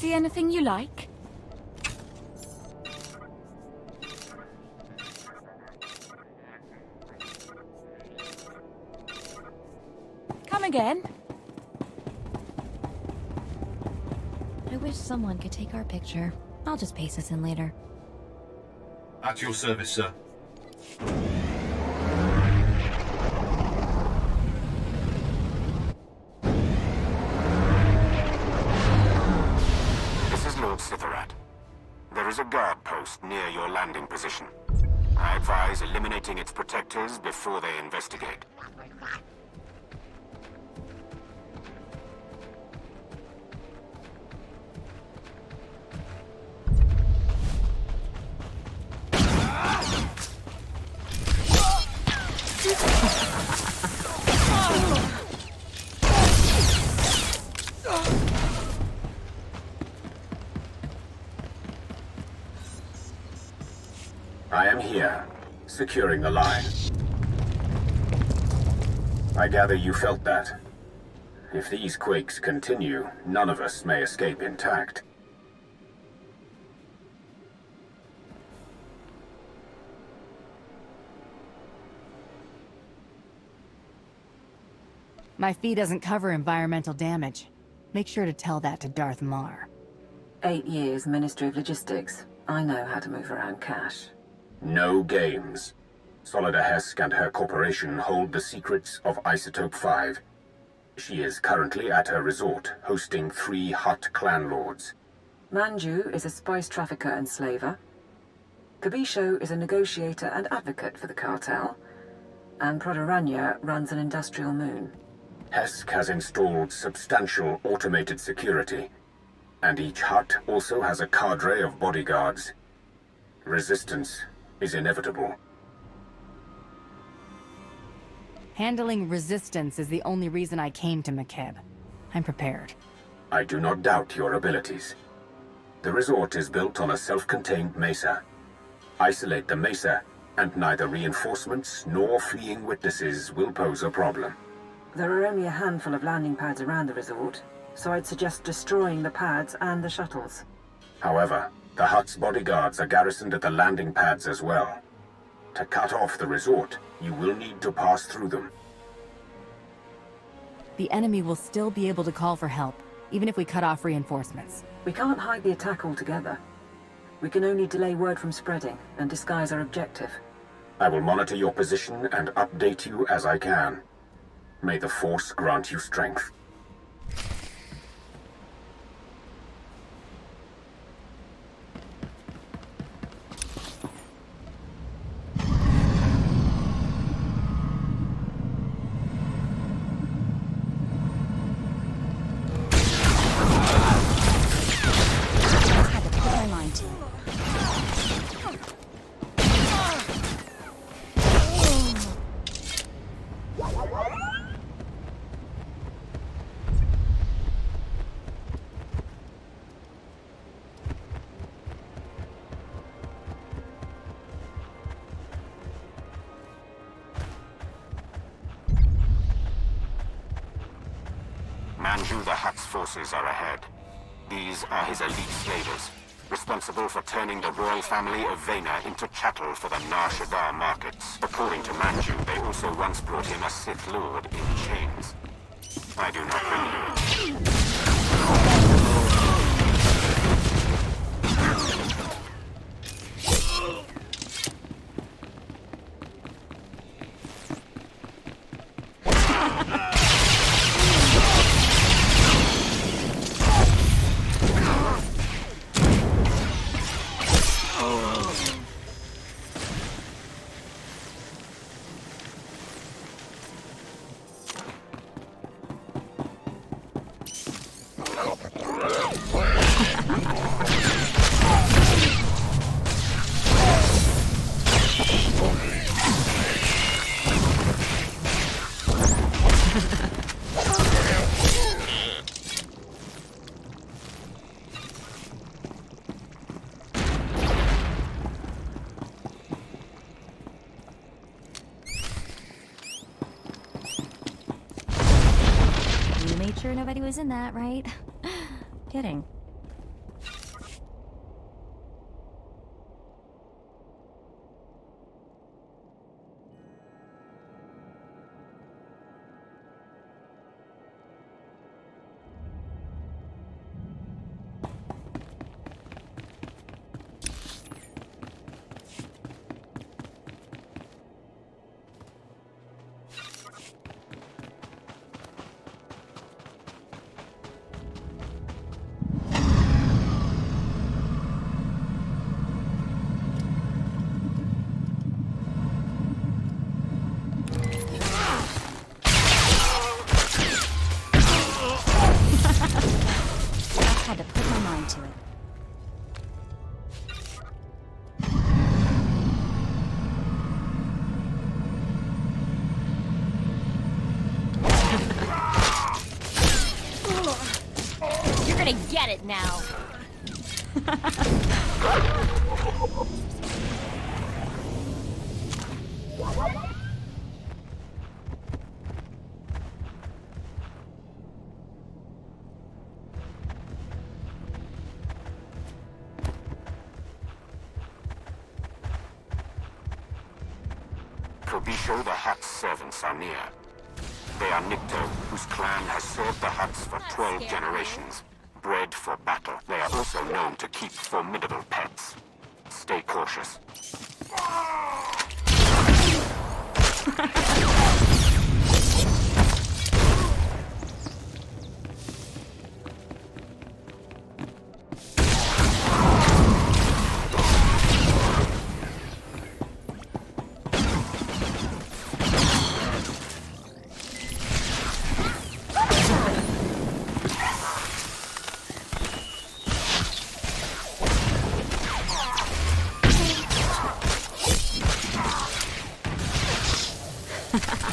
See anything you like? Come again? I wish someone could take our picture. I'll just paste us in later. At your service, sir. There is a guard post near your landing position. I advise eliminating its protectors before they investigate. I am here, securing the line. I gather you felt that. If these quakes continue, none of us may escape intact. My fee doesn't cover environmental damage. Make sure to tell that to Darth Mar. 8 years Ministry of Logistics. I know how to move around cash. No games. Solida Hesk and her corporation hold the secrets of Isotope 5. She is currently at her resort, hosting 3 Hutt clan lords. Manju is a spice trafficker and slaver. Kabisho is a negotiator and advocate for the cartel. And Prodoranya runs an industrial moon. Hesk has installed substantial automated security, and each Hutt also has a cadre of bodyguards. Resistance is inevitable. Handling resistance is the only reason I came to McKeb. I'm prepared. I do not doubt your abilities. The resort is built on a self-contained mesa. Isolate the mesa, and neither reinforcements nor fleeing witnesses will pose a problem. There are only a handful of landing pads around the resort, so I'd suggest destroying the pads and the shuttles. However, the Hutt's bodyguards are garrisoned at the landing pads as well. To cut off the resort, you will need to pass through them. The enemy will still be able to call for help, even if we cut off reinforcements. We can't hide the attack altogether. We can only delay word from spreading and disguise our objective. I will monitor your position and update you as I can. May the Force grant you strength. Manju the Hutt's forces are ahead. These are his elite slavers, responsible for turning the royal family of Vena into chattel for the Nar Shaddaa markets. According to Manju, they also once brought him a Sith Lord in chains. I do not bring you. Sure nobody was in that, right? Kidding. Get it now. Kobisho the Hutt's servants are near. They are Nikto, whose clan has served the Hutts for 12 generations. Bred for battle. They are also known to keep formidable pets. Stay cautious. Ha ha ha.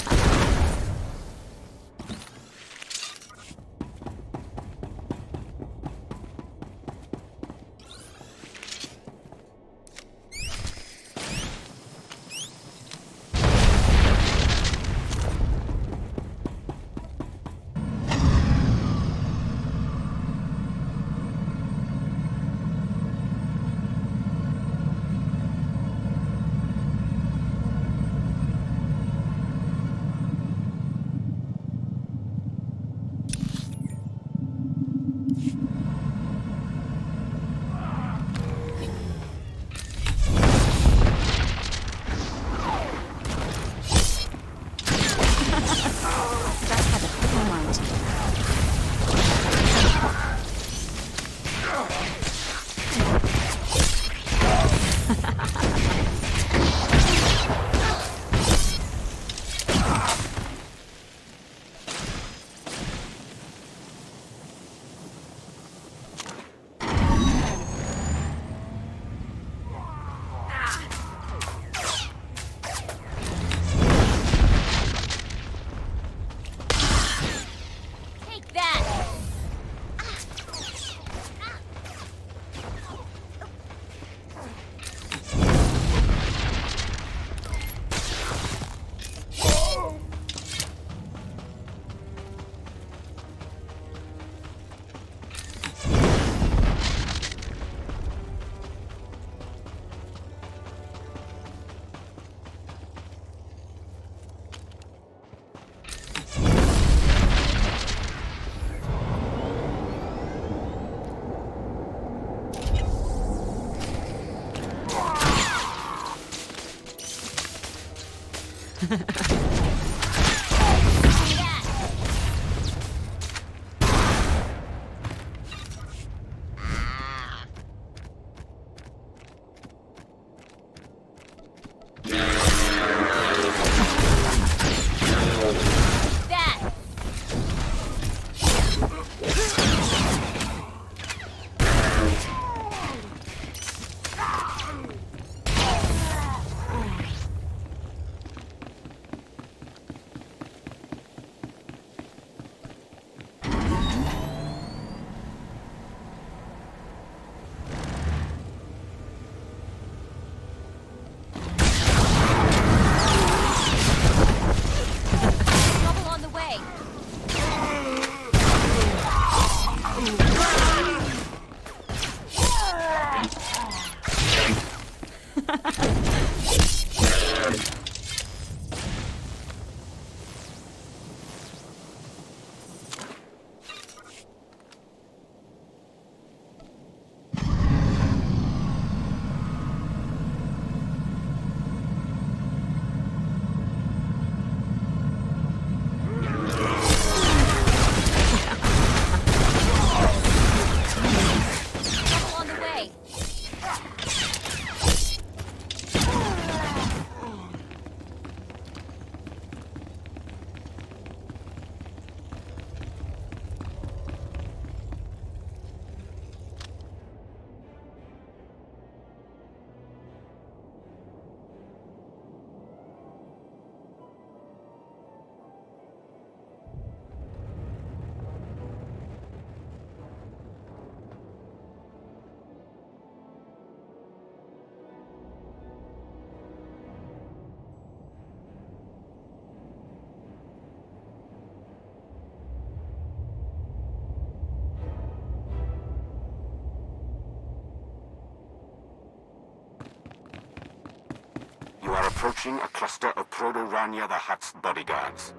approaching a cluster of Proto-Rania the Hutt's bodyguards.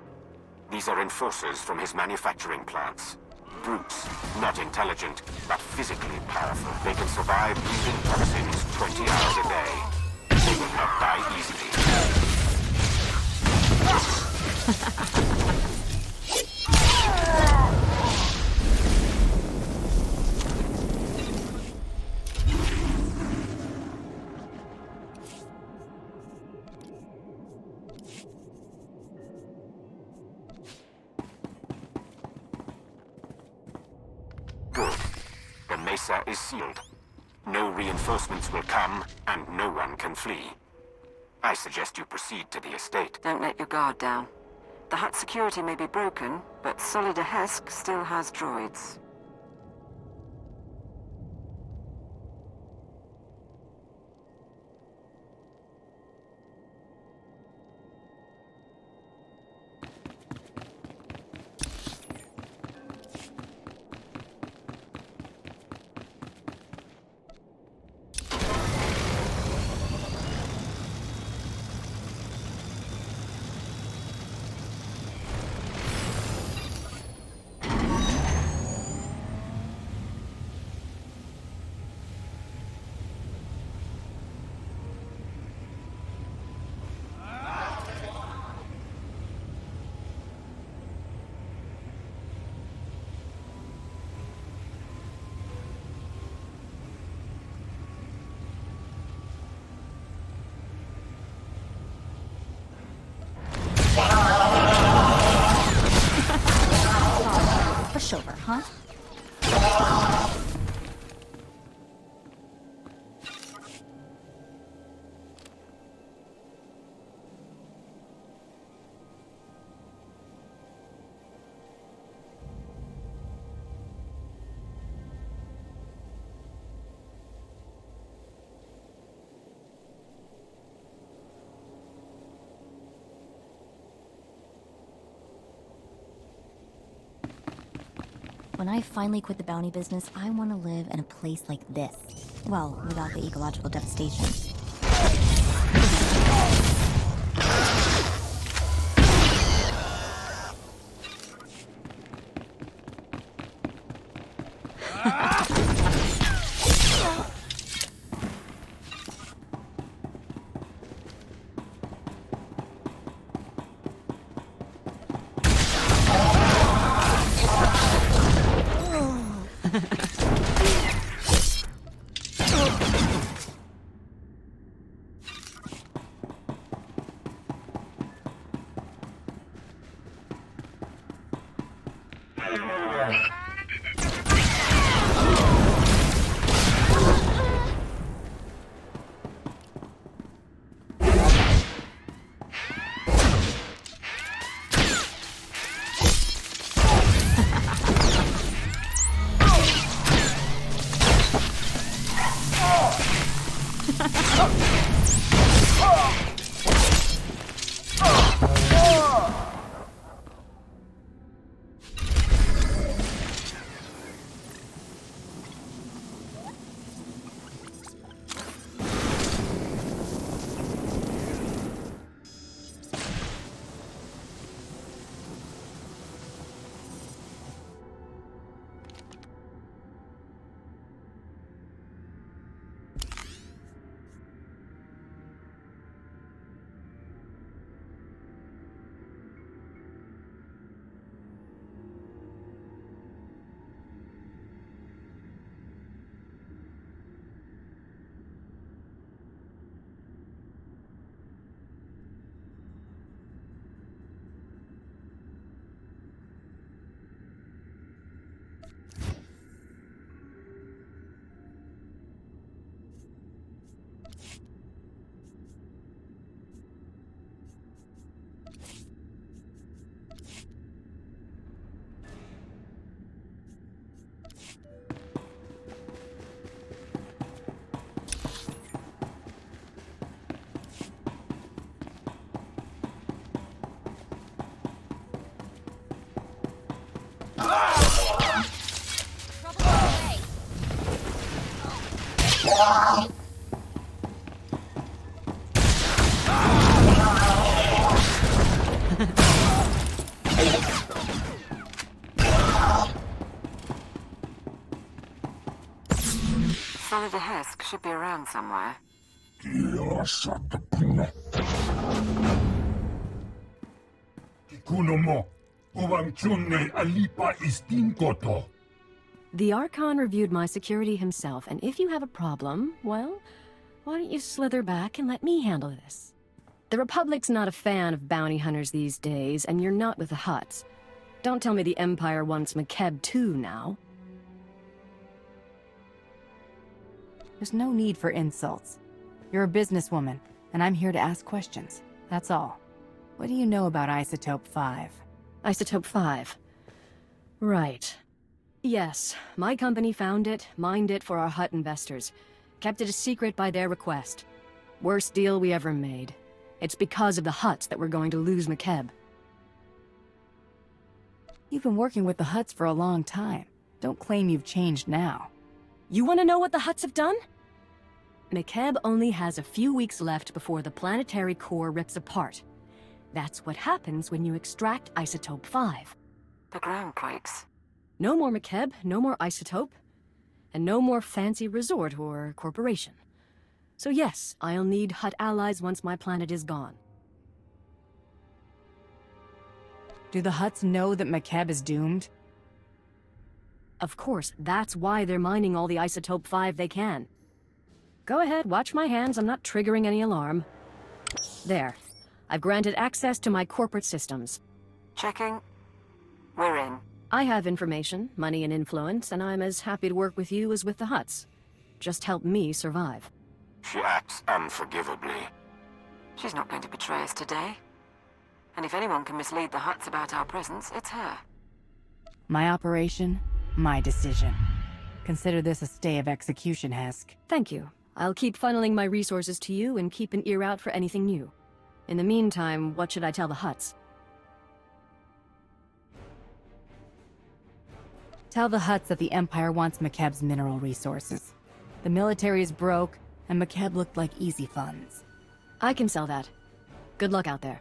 These are enforcers from his manufacturing plants. Brutes, not intelligent, but physically powerful. They can survive breathing toxins 20 hours a day. They will not die easily. Good. The Mesa is sealed. No reinforcements will come, and no one can flee. I suggest you proceed to the estate. Don't let your guard down. The Hutt security may be broken, but Solida Hesk still has droids. Pushover, huh? When I finally quit the bounty business, I want to live in a place like this. Well, without the ecological devastation. Florida Hesk should be around somewhere. The Archon reviewed my security himself, and if you have a problem, well, why don't you slither back and let me handle this? The Republic's not a fan of bounty hunters these days, and you're not with the Hutts. Don't tell me the Empire wants McKeb too now. There's no need for insults. You're a businesswoman, and I'm here to ask questions. That's all. What do you know about Isotope 5? Isotope 5. Right. Yes, my company found it, mined it for our Hutt investors. Kept it a secret by their request. Worst deal we ever made. It's because of the Hutts that we're going to lose McKeb. You've been working with the Hutts for a long time. Don't claim you've changed now. You want to know what the Hutts have done? McKeb only has a few weeks left before the planetary core rips apart. That's what happens when you extract Isotope 5. The ground quakes. No more McKeb, no more Isotope, and no more fancy resort or corporation. So yes, I'll need Hutt allies once my planet is gone. Do the Hutts know that McKeb is doomed? Of course, that's why they're mining all the Isotope 5 they can. Go ahead, watch my hands, I'm not triggering any alarm. There. I've granted access to my corporate systems. Checking. We're in. I have information, money and influence, and I'm as happy to work with you as with the Hutts. Just help me survive. She acts unforgivably. She's not going to betray us today. And if anyone can mislead the Hutts about our presence, it's her. My operation, my decision. Consider this a stay of execution, Hesk. Thank you. I'll keep funneling my resources to you and keep an ear out for anything new. In the meantime, what should I tell the Hutts? Tell the Hutts that the Empire wants McKeb's mineral resources. The military is broke, and McKeb looked like easy funds. I can sell that. Good luck out there.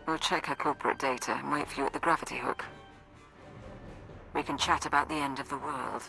We'll check her corporate data and wait for you at the gravity hook. We can chat about the end of the world.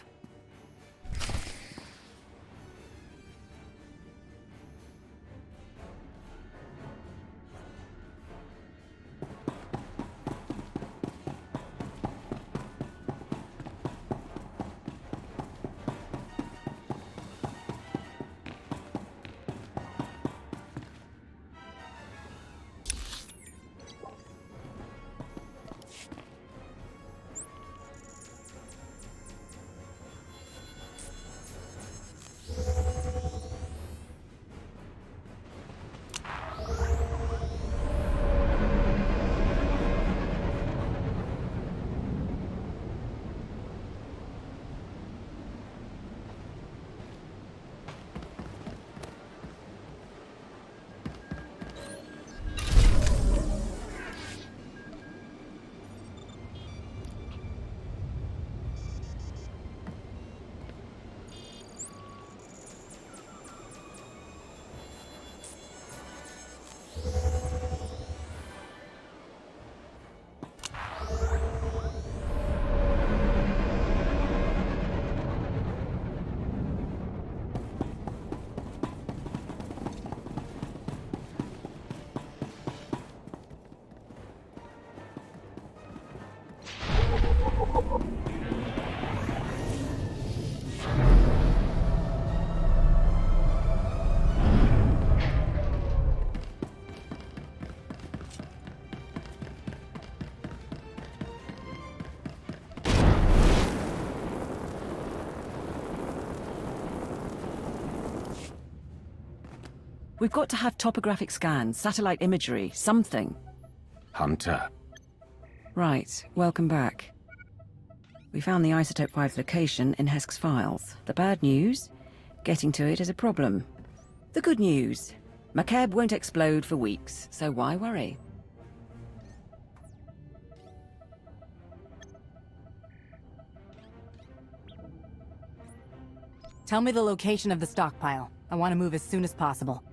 We've got to have topographic scans, satellite imagery, something. Hunter. Right, welcome back. We found the Isotope 5 location in Hesk's files. The bad news? Getting to it is a problem. The good news? McKeb won't explode for weeks, so why worry? Tell me the location of the stockpile. I want to move as soon as possible.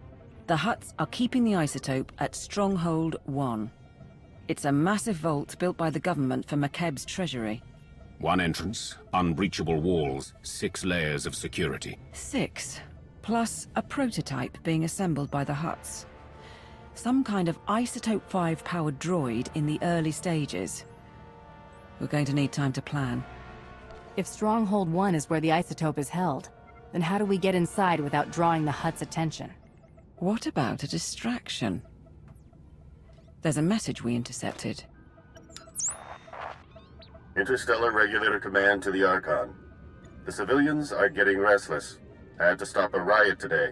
The Hutts are keeping the isotope at Stronghold 1. It's a massive vault built by the government for McKeb's treasury. 1 entrance, unbreachable walls, 6 layers of security. 6, plus a prototype being assembled by the Hutts. Some kind of Isotope 5-powered droid in the early stages. We're going to need time to plan. If Stronghold 1 is where the isotope is held, then how do we get inside without drawing the Hutt's attention? What about a distraction? There's a message we intercepted. Interstellar Regulator Command to the Archon. The civilians are getting restless. Had to stop a riot today.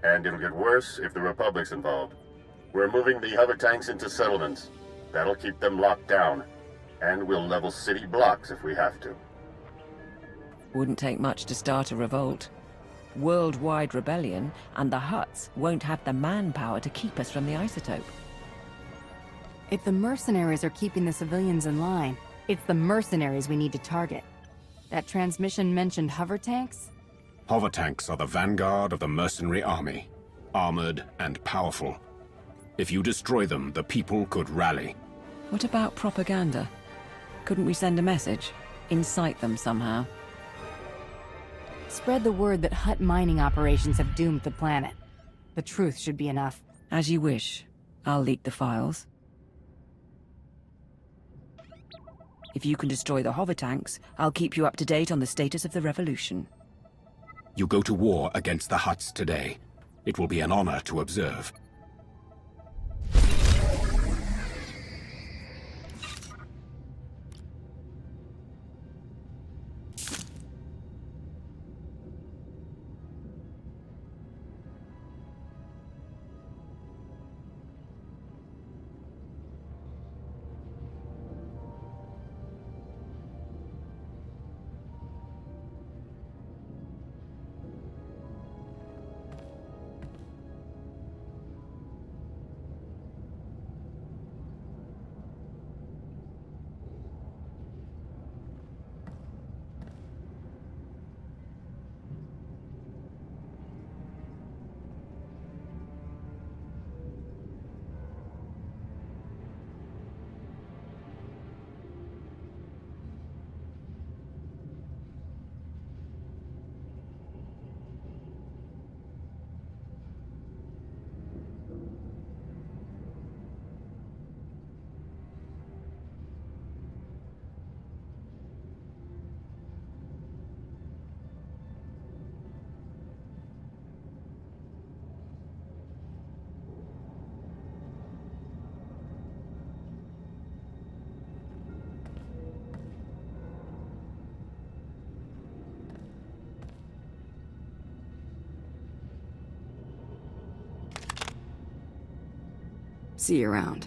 And it'll get worse if the Republic's involved. We're moving the hover tanks into settlements. That'll keep them locked down. And we'll level city blocks if we have to. Wouldn't take much to start a revolt. Worldwide rebellion, and the Hutts won't have the manpower to keep us from the isotope. If the mercenaries are keeping the civilians in line, it's the mercenaries we need to target. That transmission mentioned hover tanks? Hover tanks are the vanguard of the mercenary army. Armored and powerful. If you destroy them, the people could rally. What about propaganda? Couldn't we send a message? Incite them somehow? Spread the word that Hutt mining operations have doomed the planet. The truth should be enough. As you wish. I'll leak the files. If you can destroy the hover tanks, I'll keep you up to date on the status of the revolution. You go to war against the Hutts today. It will be an honor to observe. See you around.